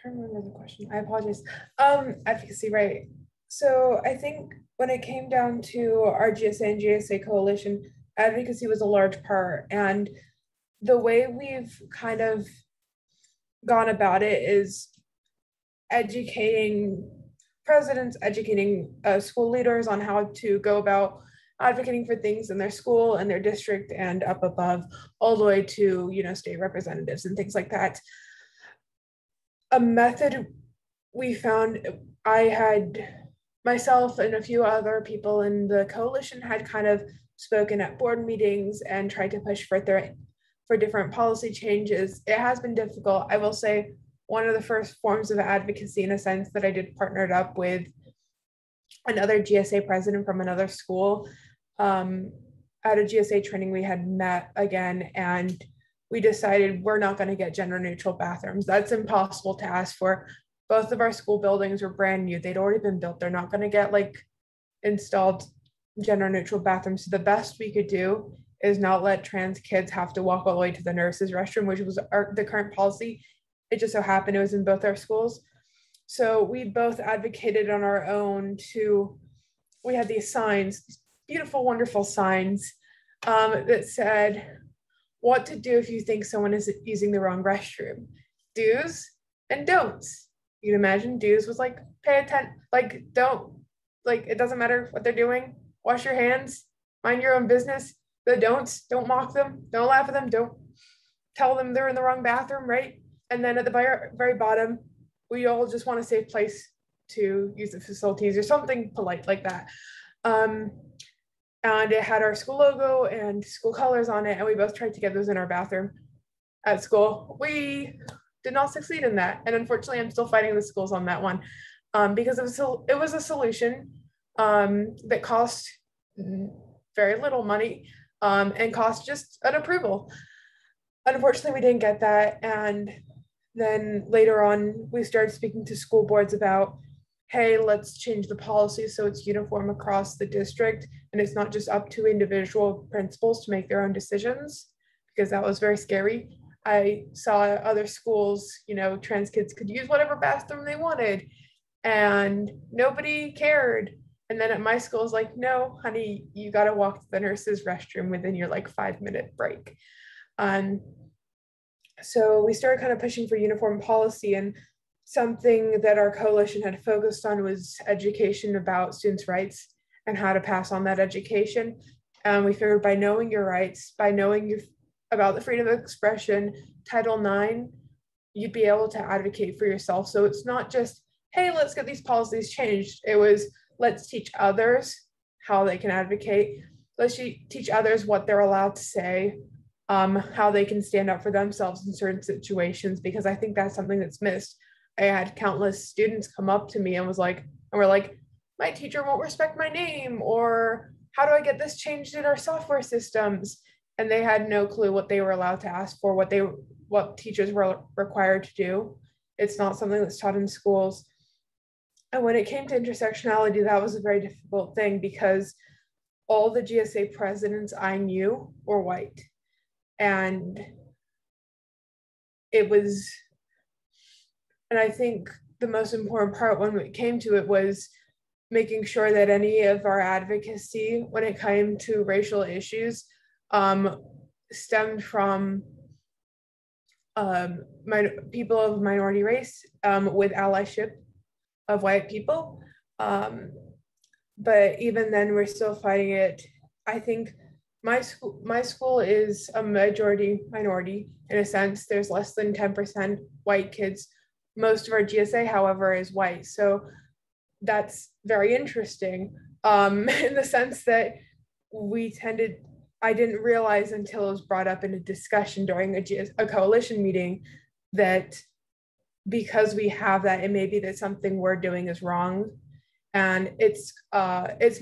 I remember the question. I apologize. Advocacy, right? So I think when it came down to our GSA and GSA coalition, advocacy was a large part. And the way we've kind of gone about it is educating presidents, educating school leaders on how to go about advocating for things in their school and their district and up above, all the way to, state representatives and things like that. A method we found, I had myself and a few other people in the coalition had kind of spoken at board meetings and tried to push for different policy changes. It has been difficult. I will say one of the first forms of advocacy, in a sense, that I did partnered up with another GSA president from another school. at a GSA training, we had met again, and we decided we're not going to get gender neutral bathrooms. That's impossible to ask for. Both of our school buildings were brand new. They'd already been built. They're not going to get like installed gender neutral bathrooms. So the best we could do is not let trans kids have to walk all the way to the nurse's restroom, which was the current policy. It just so happened it was in both our schools. So we both advocated on our own we had these signs, beautiful, wonderful signs that said what to do if you think someone is using the wrong restroom. Do's and don'ts. You can imagine do's was like, pay attention, like don't, like it doesn't matter what they're doing, wash your hands, mind your own business. The don'ts, don't mock them, don't laugh at them, don't tell them they're in the wrong bathroom, right? And then at the very bottom, we all just want a safe place to use the facilities or something polite like that. And it had our school logo and school colors on it, and we both tried to get those in our bathroom at school. We did not succeed in that, and unfortunately I'm still fighting the schools on that one, because it was a solution that cost very little money and cost just an approval. Unfortunately, we didn't get that, and then later on we started speaking to school boards about, hey, let's change the policy so it's uniform across the district and it's not just up to individual principals to make their own decisions, because that was very scary. I saw other schools, you know, trans kids could use whatever bathroom they wanted and nobody cared. And then at my school, it's like, no, honey, you got to walk to the nurse's restroom within your like 5-minute break. So we started kind of pushing for uniform policy, and something that our coalition had focused on was education about students' rights and how to pass on that education. And we figured by knowing your rights, by knowing about the freedom of expression, Title IX, you'd be able to advocate for yourself. So it's not just, hey, let's get these policies changed. It was, let's teach others how they can advocate. Let's teach others what they're allowed to say, how they can stand up for themselves in certain situations, because I think that's something that's missed. I had countless students come up to me and were like, my teacher won't respect my name, or how do I get this changed in our software systems? And they had no clue what they were allowed to ask for, what teachers were required to do. It's not something that's taught in schools. And when it came to intersectionality, that was a very difficult thing, because all the GSA presidents I knew were white. And I think the most important part when it came to it was making sure that any of our advocacy when it came to racial issues stemmed from people of minority race with allyship of white people. But even then, we're still fighting it. I think my school is a majority minority in a sense. There's less than 10% white kids. Most of our GSA, however, is white. So that's very interesting in the sense that I didn't realize until it was brought up in a discussion during a coalition meeting that because we have that, it may be that something we're doing is wrong. And it's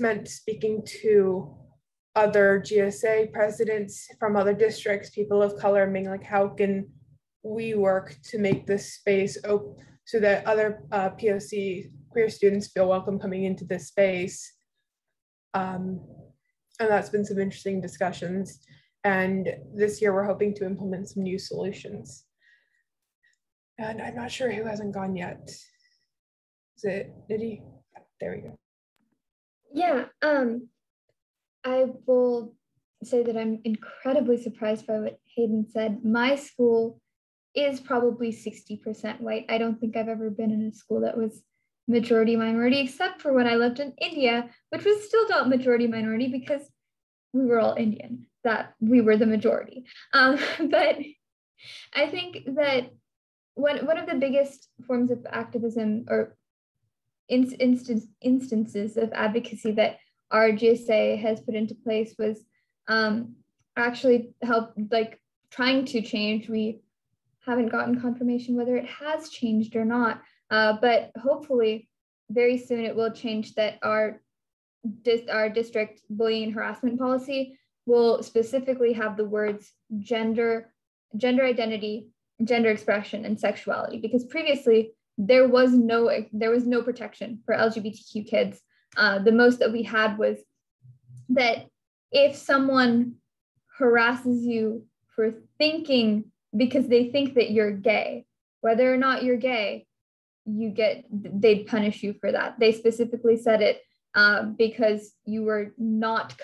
meant speaking to other GSA presidents from other districts, people of color, being like, how can we work to make this space open so that other POC queer students feel welcome coming into this space? And that's been some interesting discussions. And this year we're hoping to implement some new solutions. And I'm not sure who hasn't gone yet. Is it Nidhi? There we go. Yeah, I will say that I'm incredibly surprised by what Hayden said. My school is probably 60% white. I don't think I've ever been in a school that was majority minority, except for when I lived in India, which was still not majority minority because we were all Indian, that we were the majority. But I think that one of the biggest forms of activism or instances of advocacy that our GSA has put into place was actually trying to change. We haven't gotten confirmation whether it has changed or not, but hopefully very soon it will change, that our district bullying and harassment policy will specifically have the words gender identity, gender expression, and sexuality, because previously there was no protection for LGBTQ kids. The most that we had was that if someone harasses you for thinking, because they think that you're gay, whether or not you're gay, they'd punish you for that. They specifically said it because you were not,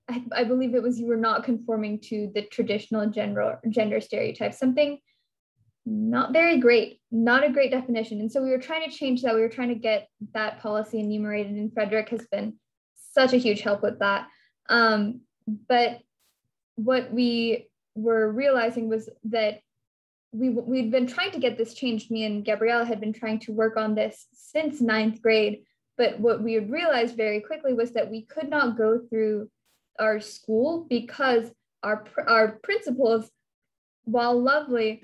I believe it was, you were not conforming to the traditional gender stereotypes, something not very great, not a great definition. And so we were trying to change that. We were trying to get that policy enumerated, and Frederick has been such a huge help with that. But what we were realizing was that we'd been trying to get this changed. Me and Gabriella had been trying to work on this since 9th grade. But what we had realized very quickly was that we could not go through our school because our principals, while lovely,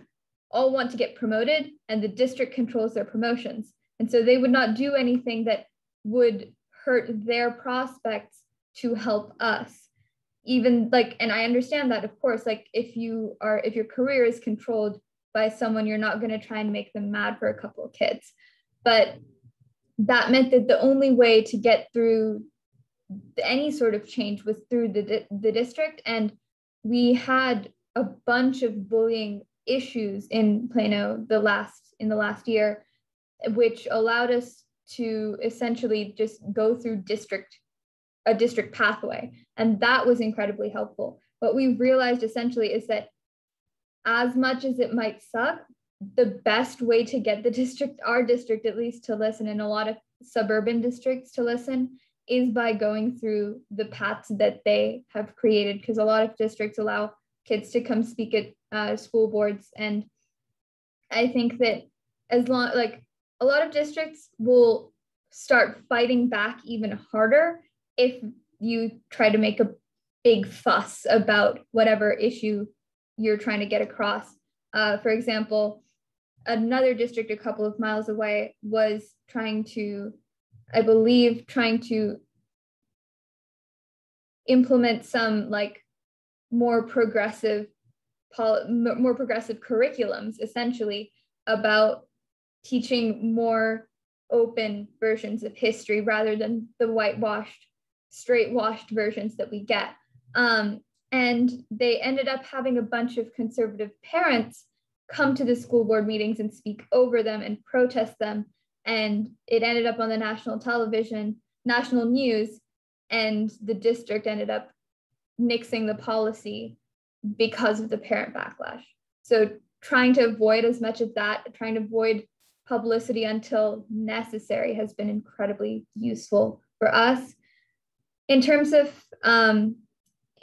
all want to get promoted, and the district controls their promotions. And so they would not do anything that would hurt their prospects to help us. Even like, and I understand that, of course, like if your career is controlled by someone, you're not going to try and make them mad for a couple of kids. But that meant that the only way to get through any sort of change was through the district. And we had a bunch of bullying issues in Plano in the last year, which allowed us to essentially just go through a district pathway. And that was incredibly helpful. What we realized essentially is that as much as it might suck, the best way to get our district at least to listen, and a lot of suburban districts to listen, is by going through the paths that they have created, because a lot of districts allow kids to come speak at school boards. And I think that a lot of districts will start fighting back even harder if you try to make a big fuss about whatever issue you're trying to get across. For example, another district a couple of miles away was trying to implement some like more progressive curriculums, essentially about teaching more open versions of history rather than the whitewashed, straight-washed versions that we get. And they ended up having a bunch of conservative parents come to the school board meetings and speak over them and protest them. And it ended up on the national television, national news, and the district ended up nixing the policy because of the parent backlash. So trying to avoid as much of that, trying to avoid publicity until necessary has been incredibly useful for us. In terms of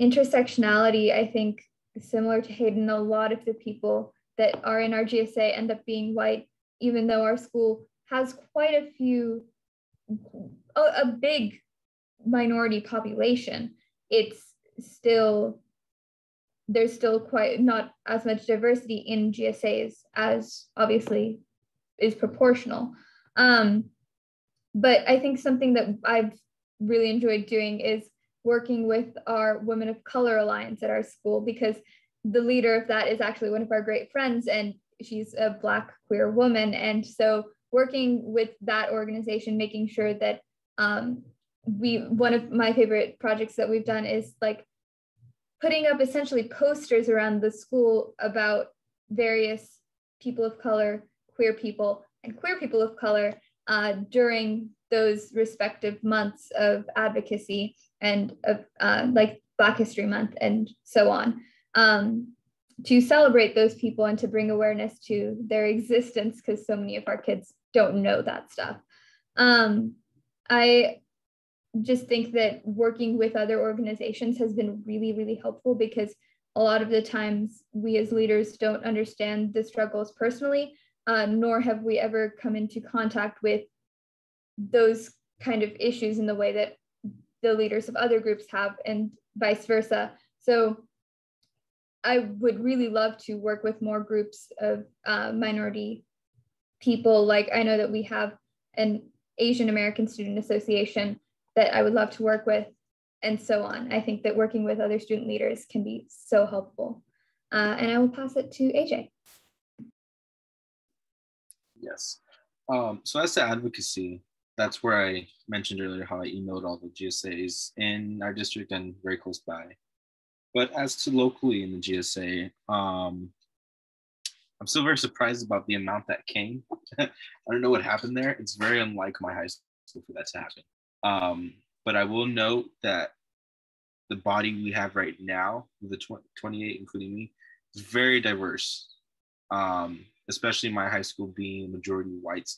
intersectionality, I think similar to Hayden, a lot of the people that are in our GSA end up being white, even though our school has quite a big minority population. There's still quite not as much diversity in GSAs as obviously is proportional. But I think something that I've really enjoyed doing is working with our Women of Color Alliance at our school, because the leader of that is actually one of our great friends, and she's a Black queer woman. And so working with that organization, making sure that one of my favorite projects that we've done is like putting up essentially posters around the school about various people of color, queer people, and queer people of color during those respective months of advocacy and of like Black History Month and so on, to celebrate those people and to bring awareness to their existence, because so many of our kids don't know that stuff. I just think that working with other organizations has been really, really helpful, because a lot of the times we as leaders don't understand the struggles personally, nor have we ever come into contact with those kind of issues in the way that the leaders of other groups have, and vice versa. So I would really love to work with more groups of minority people. Like I know that we have an Asian American Student Association that I would love to work with, and so on. I think that working with other student leaders can be so helpful. And I will pass it to AJ. Yes. So as to advocacy, that's where I mentioned earlier how I emailed all the GSAs in our district and very close by. But as to locally in the GSA, I'm still very surprised about the amount that came. I don't know what happened there. It's very unlike my high school for that to happen. But I will note that the body we have right now, the 28, including me, is very diverse. Especially my high school being a majority white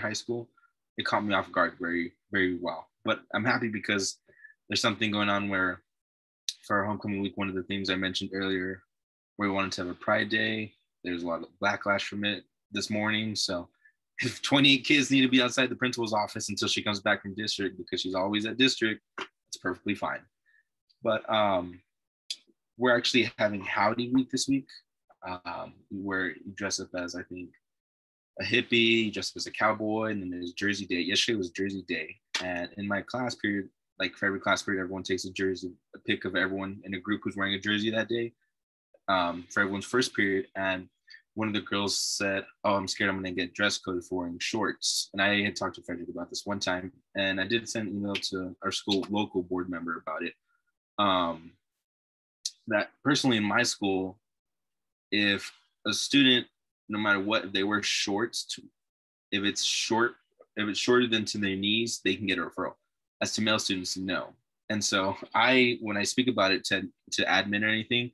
high school, it caught me off guard very, very well. But I'm happy because there's something going on where for our homecoming week, one of the things I mentioned earlier, where we wanted to have a Pride Day, there's a lot of backlash from it this morning. So if 28 kids need to be outside the principal's office until she comes back from district because she's always at district, it's perfectly fine. But we're actually having Howdy Week this week, where you dress up as, I think, a hippie, you dress up as a cowboy, and then there's Jersey Day. Yesterday was Jersey Day. And in my class period, like for every class period, everyone takes a jersey, a pic of everyone in a group who's wearing a jersey that day for everyone's first period. And one of the girls said, "Oh, I'm scared I'm going to get dress coded for wearing shorts." And I had talked to Frederick about this one time, and I did send an email to our school local board member about it. That personally in my school, if a student, no matter what, if they wear shorts, if it's shorter than to their knees, they can get a referral. As to male students, no. And so when I speak about it to admin or anything,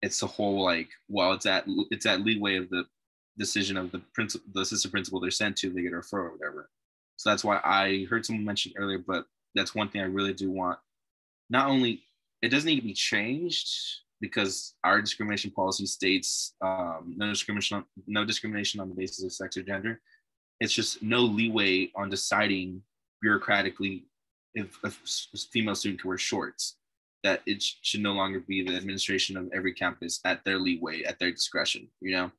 it's the whole like, well, it's that leeway of the decision of the assistant principal they're sent to, they get a referral or whatever. So that's why I heard someone mention earlier, but that's one thing I really do want. Not only, it doesn't need to be changed because our discrimination policy states no discrimination on the basis of sex or gender. It's just no leeway on deciding bureaucratically if a female student can wear shorts. That it should no longer be the administration of every campus at their leeway, at their discretion. You know,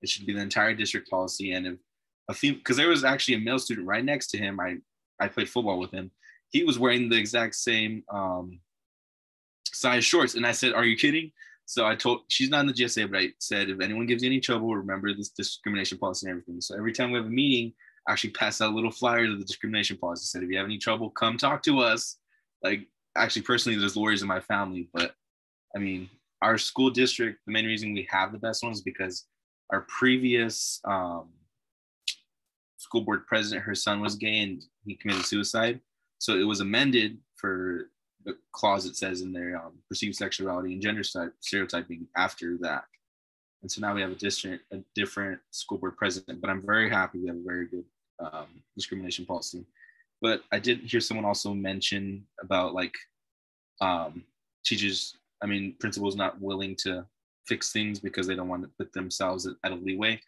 it should be the entire district policy. And if a female, because there was actually a male student right next to him, I played football with him. He was wearing the exact same size shorts, and I said, "Are you kidding?" So I told, she's not in the GSA, but I said, if anyone gives you any trouble, remember this discrimination policy and everything. So every time we have a meeting, I actually pass out little flyers of the discrimination policy. Said, if you have any trouble, come talk to us. Like, actually, personally, there's lawyers in my family, but I mean, our school district, the main reason we have the best ones is because our previous school board president, her son was gay and he committed suicide. So it was amended for the clause it says in there, perceived sexuality and gender stereotyping after that. And so now we have a different school board president, but I'm very happy we have a very good discrimination policy. But I did hear someone also mention about like principals not willing to fix things because they don't want to put themselves at a leeway.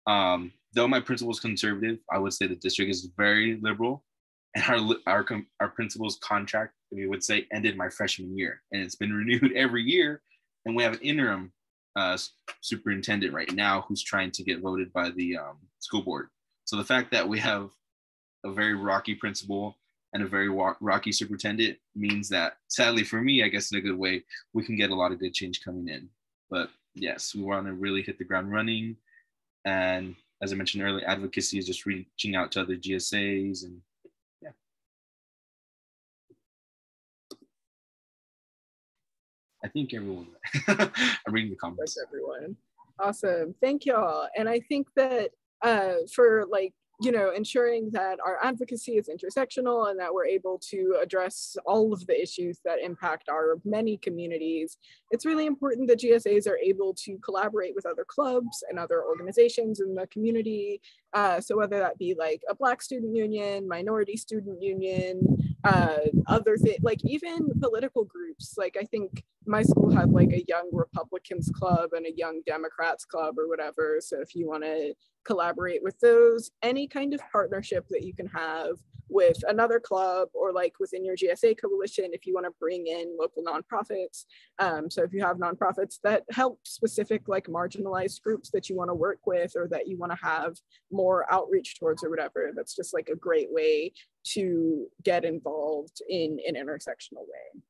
Though my principal is conservative, I would say the district is very liberal. And our principal's contract, we would say, ended my freshman year, and it's been renewed every year. And we have an interim superintendent right now who's trying to get voted by the school board. So the fact that we have a very rocky principal and a very rocky superintendent means that, sadly for me, I guess in a good way, we can get a lot of good change coming in. But yes, we want to really hit the ground running. And as I mentioned earlier, advocacy is just reaching out to other GSAs and I think everyone. I'm reading the comments. That's everyone. Awesome. Thank y'all. And I think that for ensuring that our advocacy is intersectional and that we're able to address all of the issues that impact our many communities, it's really important that GSAs are able to collaborate with other clubs and other organizations in the community. So whether that be like a Black student union, minority student union, other things, like even political groups. Like I think my school had like a young Republicans club and a young Democrats club or whatever. So if you want to collaborate with those, any kind of partnership that you can have with another club or like within your GSA coalition, if you want to bring in local nonprofits. So if you have nonprofits that help specific like marginalized groups that you want to work with or that you want to have more outreach towards or whatever, that's just like a great way to get involved in an intersectional way.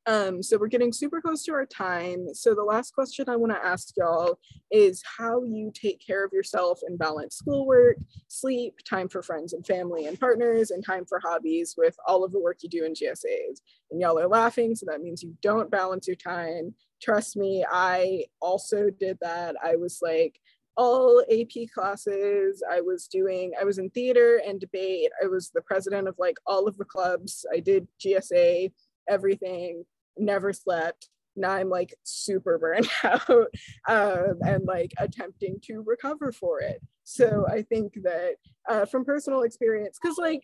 So we're getting super close to our time. So the last question I want to ask y'all is how you take care of yourself and balance schoolwork, sleep, time for friends and family and partners, and time for hobbies with all of the work you do in GSAs. And y'all are laughing, so that means you don't balance your time. Trust me, I also did that. I was like, all AP classes. I was in theater and debate. I was the president of like all of the clubs. I did GSA, everything, never slept. Now I'm like super burned out and like attempting to recover for it. So I think that from personal experience, because like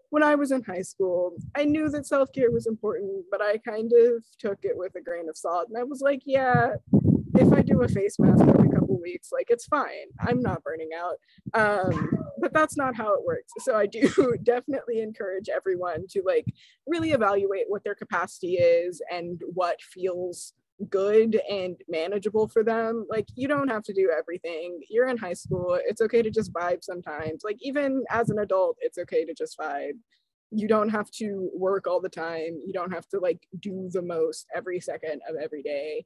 when I was in high school, I knew that self-care was important, but I kind of took it with a grain of salt. And I was like, yeah, if I do a face mask every couple weeks, like it's fine. I'm not burning out. But that's not how it works. So I do definitely encourage everyone to like really evaluate what their capacity is and what feels good and manageable for them. Like you don't have to do everything. You're in high school. It's okay to just vibe sometimes. Like even as an adult, it's okay to just vibe. You don't have to work all the time. You don't have to like do the most every second of every day.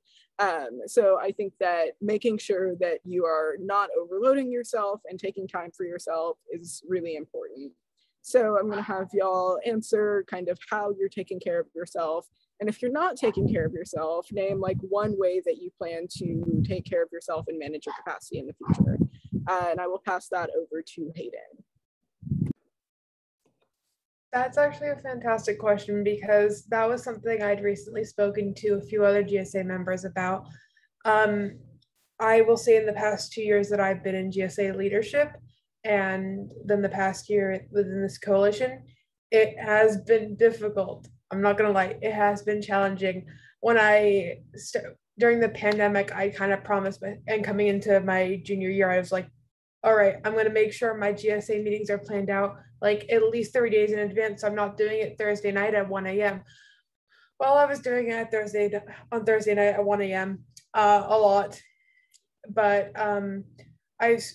So I think that making sure that you are not overloading yourself and taking time for yourself is really important. So I'm gonna have y'all answer kind of how you're taking care of yourself. And if you're not taking care of yourself, name like one way that you plan to take care of yourself and manage your capacity in the future. And I will pass that over to Hayden. That's actually a fantastic question because that was something I'd recently spoken to a few other GSA members about. I will say in the past 2 years that I've been in GSA leadership and then the past year within this coalition, it has been difficult. I'm not gonna lie, it has been challenging. When during the pandemic, I kind of promised, and coming into my junior year, I was like, all right, I'm gonna make sure my GSA meetings are planned out like at least 30 days in advance. So I'm not doing it Thursday night at 1 a.m. Well, I was doing it on Thursday night at 1 a.m. A lot. But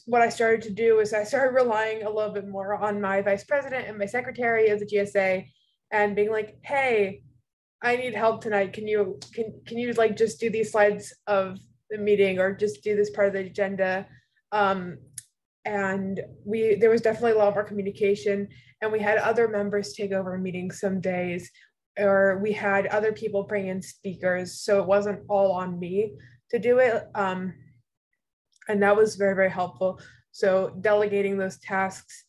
what I started to do is I started relying a little bit more on my vice president and my secretary of the GSA and being like, hey, I need help tonight. Can you like just do these slides of the meeting or just do this part of the agenda? And there was definitely a lot more communication, and we had other members take over meetings some days, or we had other people bring in speakers. So it wasn't all on me to do it. And that was very, very helpful. So delegating those tasks,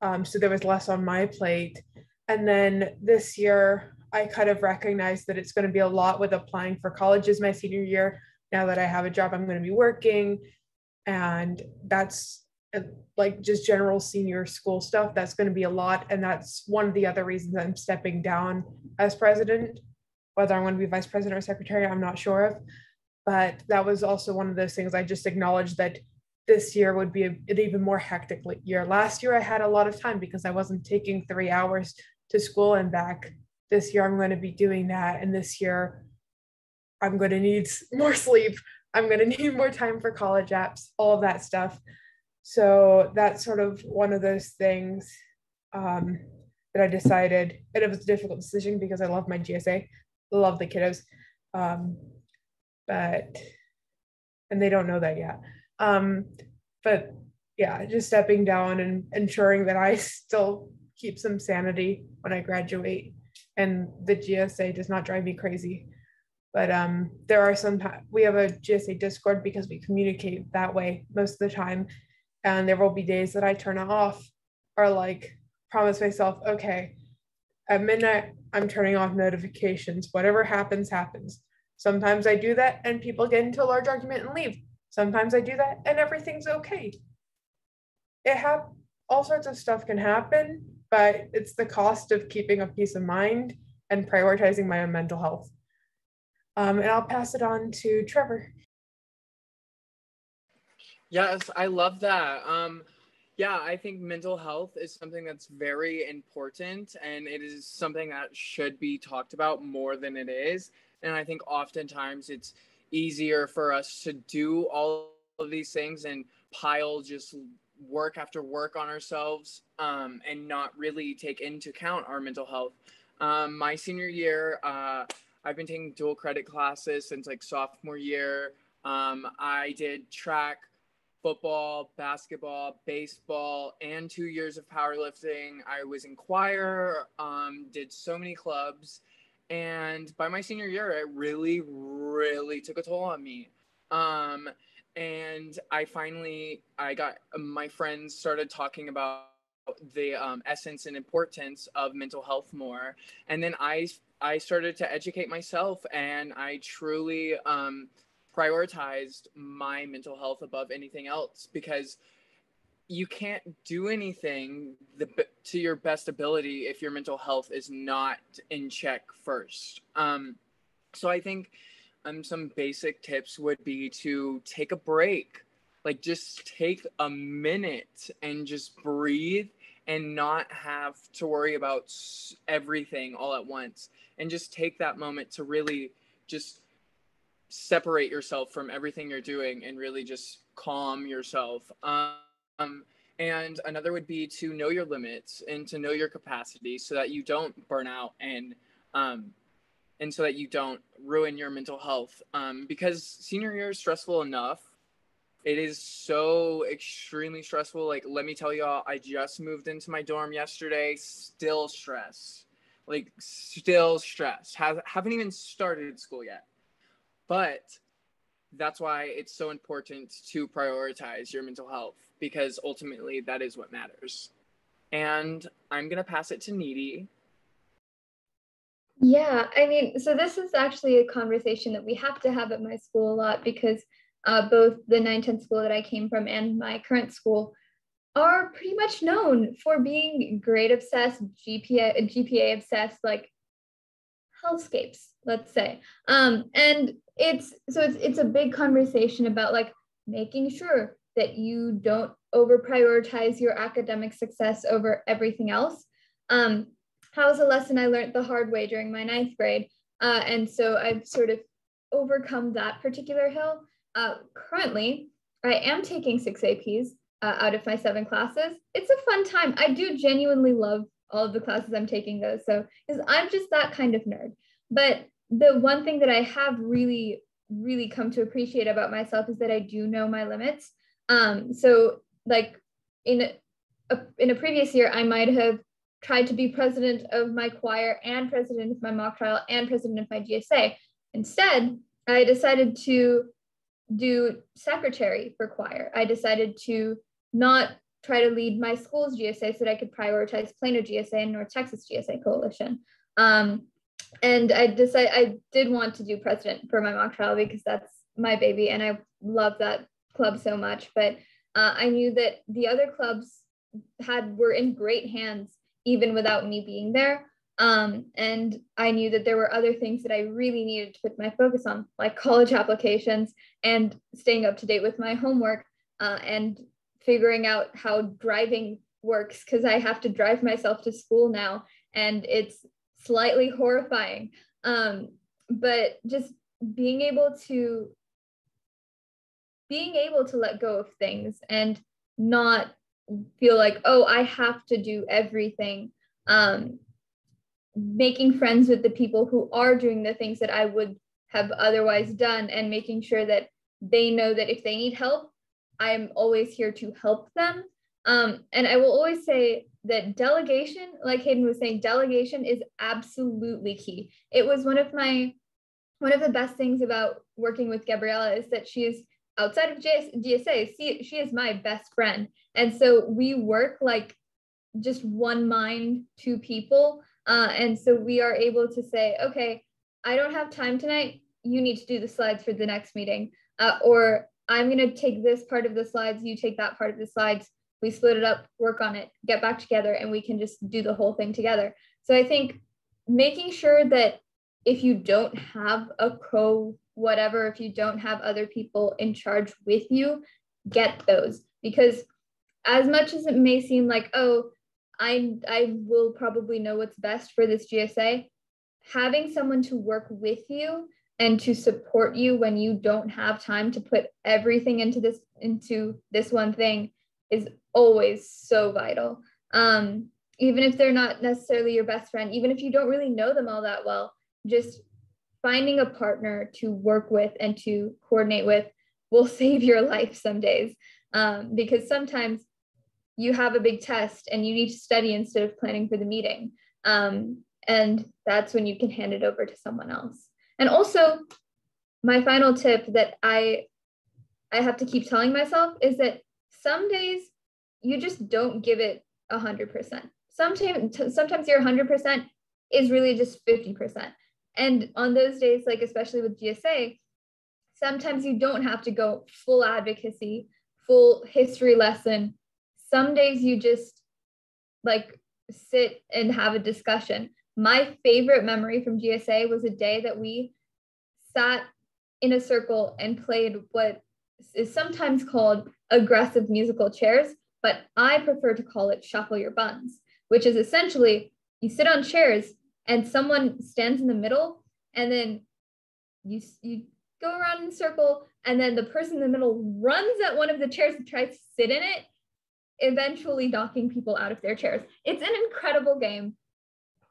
so there was less on my plate. And then this year, I kind of recognized that it's going to be a lot with applying for colleges my senior year. Now that I have a job, I'm going to be working, and that's like just general senior school stuff. That's going to be a lot. And that's one of the other reasons I'm stepping down as president. Whether I'm going to be vice president or secretary, I'm not sure of. But that was also one of those things I just acknowledged that this year would be an even more hectic year. Last year, I had a lot of time because I wasn't taking 3 hours to school and back. This year, I'm going to be doing that. And this year, I'm going to need more sleep. I'm going to need more time for college apps, all of that stuff. So that's sort of one of those things that I decided, and it was a difficult decision because I love my GSA, love the kiddos. And they don't know that yet. But yeah, just stepping down and ensuring that I still keep some sanity when I graduate and the GSA does not drive me crazy. But there are we have a GSA Discord because we communicate that way most of the time. And there will be days that I turn it off or like promise myself, okay, at midnight, I'm turning off notifications. Whatever happens, happens. Sometimes I do that and people get into a large argument and leave. Sometimes I do that and everything's okay. All sorts of stuff can happen, but it's the cost of keeping a peace of mind and prioritizing my own mental health. And I'll pass it on to Trevor. Yes, I love that. Yeah, I think mental health is something that's very important, and it is something that should be talked about more than it is. And I think oftentimes it's easier for us to do all of these things and pile just work after work on ourselves and not really take into account our mental health. My senior year, I I've been taking dual credit classes since like sophomore year. I did track, football, basketball, baseball, and 2 years of powerlifting. I was in choir, did so many clubs. And by my senior year, it really, really took a toll on me. And I got, my friends started talking about the essence and importance of mental health more. And then I started to educate myself, and I truly prioritized my mental health above anything else, because you can't do anything to your best ability if your mental health is not in check first. So I think some basic tips would be to take a break, like just take a minute and just breathe and not have to worry about everything all at once, and just take that moment to really just separate yourself from everything you're doing and really just calm yourself. And another would be to know your limits and to know your capacity so that you don't burn out, and so that you don't ruin your mental health. Because senior year is stressful enough. It is so extremely stressful. Like, let me tell y'all, I just moved into my dorm yesterday, still stressed. Like, still stressed. Haven't even started school yet. But that's why it's so important to prioritize your mental health, because ultimately that is what matters. And I'm going to pass it to Needy. Yeah, I mean, so this is actually a conversation that we have to have at my school a lot, because both the 9-10 school that I came from and my current school are pretty much known for being grade obsessed, GPA obsessed, like hellscapes, let's say. And it's a big conversation about like making sure that you don't over prioritize your academic success over everything else. How was a lesson I learned the hard way during my 9th grade. And so I've sort of overcome that particular hill. Currently, I am taking 6 APs out of my 7 classes. It's a fun time. I do genuinely love all of the classes I'm taking though. So, because I'm just that kind of nerd. But the one thing that I have really, really come to appreciate about myself is that I do know my limits. So like in a previous year, I might have tried to be president of my choir and president of my mock trial and president of my GSA. Instead, I decided to do secretary for choir. I decided to not try to lead my school's GSA so that I could prioritize Plano GSA and North Texas GSA Coalition. And I did want to do president for my mock trial because that's my baby and I love that club so much. But I knew that the other clubs were in great hands even without me being there. And I knew that there were other things that I really needed to put my focus on, like college applications and staying up to date with my homework and figuring out how driving works, because I have to drive myself to school now and it's slightly horrifying. But just being able to let go of things and not feel like, oh, I have to do everything. Making friends with the people who are doing the things that I would have otherwise done, and making sure that they know that if they need help, I'm always here to help them. And I will always say that delegation, like Hayden was saying, delegation is absolutely key. It was one of the best things about working with Gabriella is that she is outside of GSA, she is my best friend. And so we work like just one mind, two people. And so we are able to say, okay, I don't have time tonight. You need to do the slides for the next meeting. Or I'm going to take this part of the slides. You take that part of the slides. We split it up, work on it, get back together, and we can just do the whole thing together. So I think making sure that if you don't have a whatever, if you don't have other people in charge with you, get those. Because as much as it may seem like, oh, I will probably know what's best for this GSA, having someone to work with you and to support you when you don't have time to put everything into this one thing is always so vital. Even if they're not necessarily your best friend, even if you don't really know them all that well, just finding a partner to work with and to coordinate with will save your life some days. Because sometimes you have a big test and you need to study instead of planning for the meeting. And that's when you can hand it over to someone else. And also, my final tip that I have to keep telling myself is that some days you just don't give it 100%. Sometimes your 100% is really just 50%. And on those days, like especially with GSA, sometimes you don't have to go full advocacy, full history lesson. Some days you just like sit and have a discussion. My favorite memory from GSA was a day that we sat in a circle and played what is sometimes called aggressive musical chairs, but I prefer to call it shuffle your buns, which is essentially you sit on chairs and someone stands in the middle, and then you go around in a circle, and then the person in the middle runs at one of the chairs and tries to sit in it, eventually knocking people out of their chairs. It's an incredible game.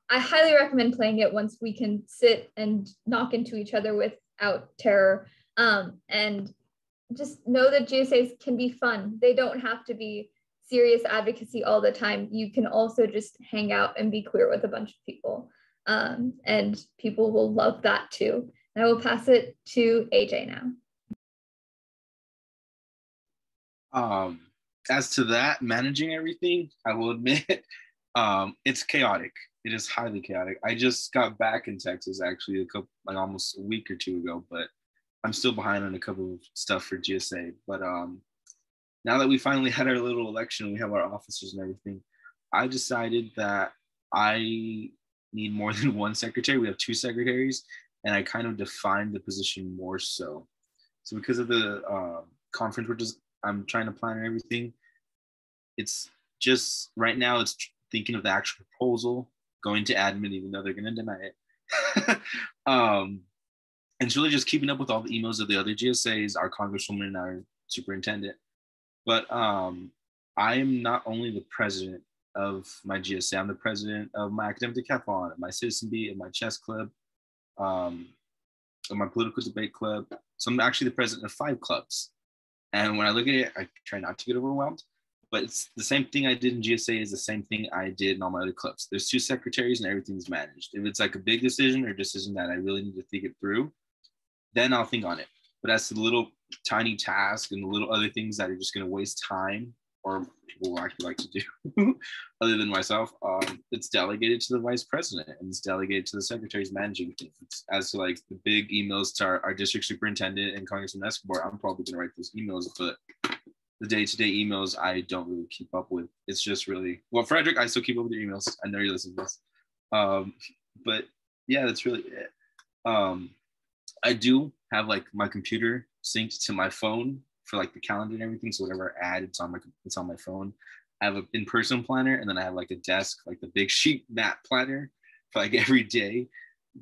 I highly recommend playing it once we can sit and knock into each other without terror. And just know that GSAs can be fun. They don't have to be serious advocacy all the time. You can also just hang out and be queer with a bunch of people. And people will love that too. And I will pass it to AJ now. As to that, managing everything, I will admit, it's chaotic. It is highly chaotic. I just got back in Texas actually almost a week or two ago, but I'm still behind on a couple of stuff for GSA. But now that we finally had our little election, we have our officers and everything, I decided that I need more than one secretary. We have 2 secretaries, and I kind of defined the position more so. So because of the conference I'm trying to plan everything, it's just right now it's thinking of the actual proposal, going to admin, even though they're going to deny it. And it's really just keeping up with all the emails of the other GSAs, our congresswoman and our superintendent. But I am not only the president of my GSA, I'm the president of my academic decathlon, of my citizen beat, of my chess club, of my political debate club. So I'm actually the president of 5 clubs. And when I look at it, I try not to get overwhelmed. But it's the same thing I did in GSA is the same thing I did in all my other clubs. There's 2 secretaries and everything's managed. If it's like a big decision or decision that I really need to think it through, then I'll think on it. But as to the little tiny task and the little other things that are just going to waste time, or people will actually like to do, other than myself, it's delegated to the vice president and it's delegated to the secretaries managing things. As to like the big emails to our district superintendent and Congressman Escobar, I'm probably going to write those emails, but the day-to-day emails I don't really keep up with. It's just really, well, Frederick, I still keep up with your emails. I know you're listening to this. But yeah, that's really it. I do have like my computer synced to my phone for like the calendar and everything. So whatever I add, it's on my phone. I have an in-person planner, and then I have like a desk, like the big sheet mat planner for like every day.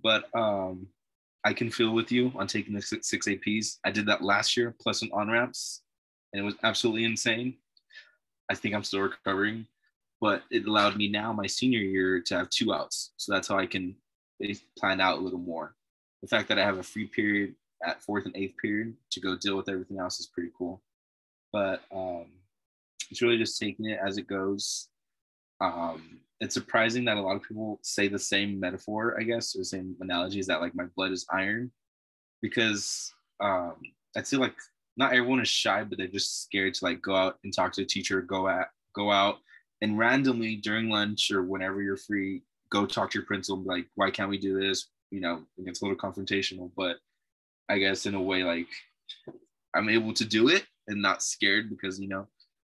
But I can feel with you on taking the 6 APs. I did that last year, plus some on-ramps, and it was absolutely insane. I think I'm still recovering, but it allowed me now my senior year to have 2 outs. So that's how I can plan out a little more. The fact that I have a free period at 4th and 8th period to go deal with everything else is pretty cool. But it's really just taking it as it goes. It's surprising that a lot of people say the same metaphor, I guess, or the same analogy, is that like my blood is iron, because I'd say like not everyone is shy, but they're just scared to like go out and talk to a teacher, go out and randomly during lunch or whenever you're free, go talk to your principal and be like, why can't we do this? You know, it's a little confrontational, but I guess in a way, like I'm able to do it and not scared, because, you know,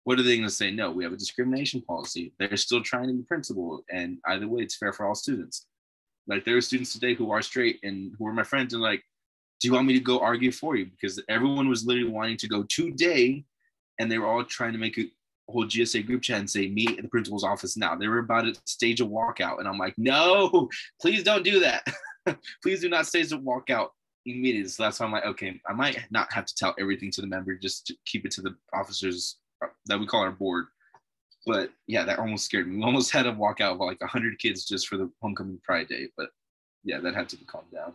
what are they going to say? No, we have a discrimination policy. They're still trying to be principled, and either way, it's fair for all students. Like there are students today who are straight and who are my friends, and like, do you want me to go argue for you? Because everyone was literally wanting to go today, and they were all trying to make a whole GSA group chat and say, meet at the principal's office now. They were about to stage a walkout, and I'm like, no, please don't do that. Please do not stage a walkout immediately. So that's why I'm like, okay, I might not have to tell everything to the member, just to keep it to the officers that we call our board. But yeah, that almost scared me. We almost had a walkout of like 100 kids just for the homecoming pride day. But yeah, that had to be calmed down.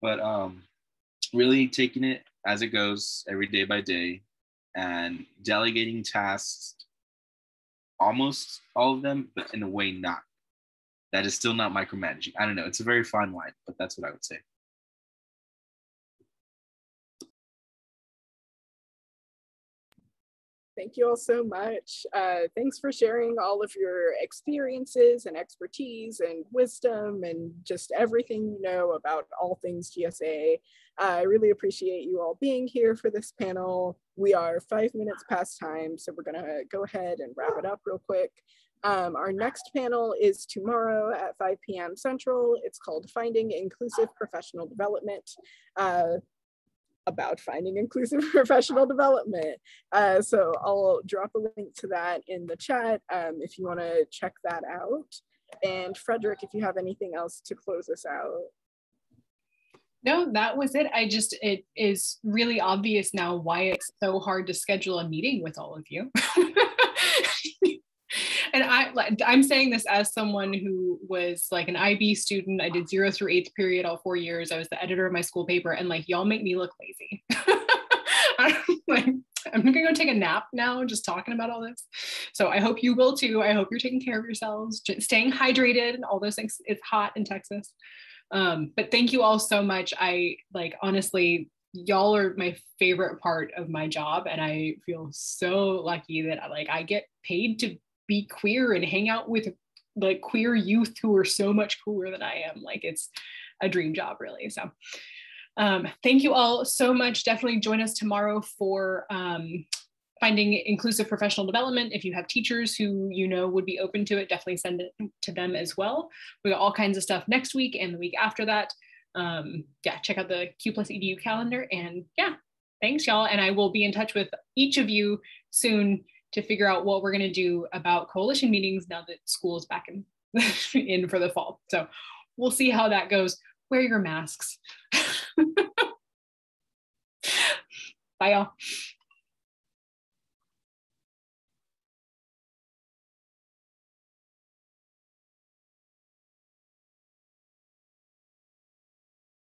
but really taking it as it goes every day by day and delegating tasks, almost all of them, but in a way not. That is still not micromanaging. I don't know. It's a very fine line, but that's what I would say. Thank you all so much. Thanks for sharing all of your experiences and expertise and wisdom and just everything you know about all things GSA. I really appreciate you all being here for this panel. We are 5 minutes past time, so we're gonna go ahead and wrap it up real quick. Our next panel is tomorrow at 5 p.m. Central. It's called Finding Inclusive Professional Development. About finding inclusive professional development. So I'll drop a link to that in the chat if you want to check that out. And Frederick, if you have anything else to close us out. No, that was it. It is really obvious now why it's so hard to schedule a meeting with all of you. And I'm saying this as someone who was like an IB student. I did 0 through 8th period all 4 years. I was the editor of my school paper, and like, y'all make me look lazy. I'm gonna go take a nap now, just talking about all this. So I hope you will too. I hope you're taking care of yourselves, staying hydrated and all those things. It's hot in Texas. But thank you all so much. Honestly, y'all are my favorite part of my job, and I feel so lucky that I get paid to be queer and hang out with like queer youth who are so much cooler than I am. Like, it's a dream job, really. So thank you all so much. Definitely join us tomorrow for Finding Inclusive Professional Development. If you have teachers who you know would be open to it, definitely send it to them as well. We got all kinds of stuff next week and the week after that. Yeah, check out the Q Plus EDU calendar, and yeah, thanks y'all. And I will be in touch with each of you soon to figure out what we're going to do about coalition meetings now that school is back in for the fall. So we'll see how that goes. Wear your masks. Bye, y'all.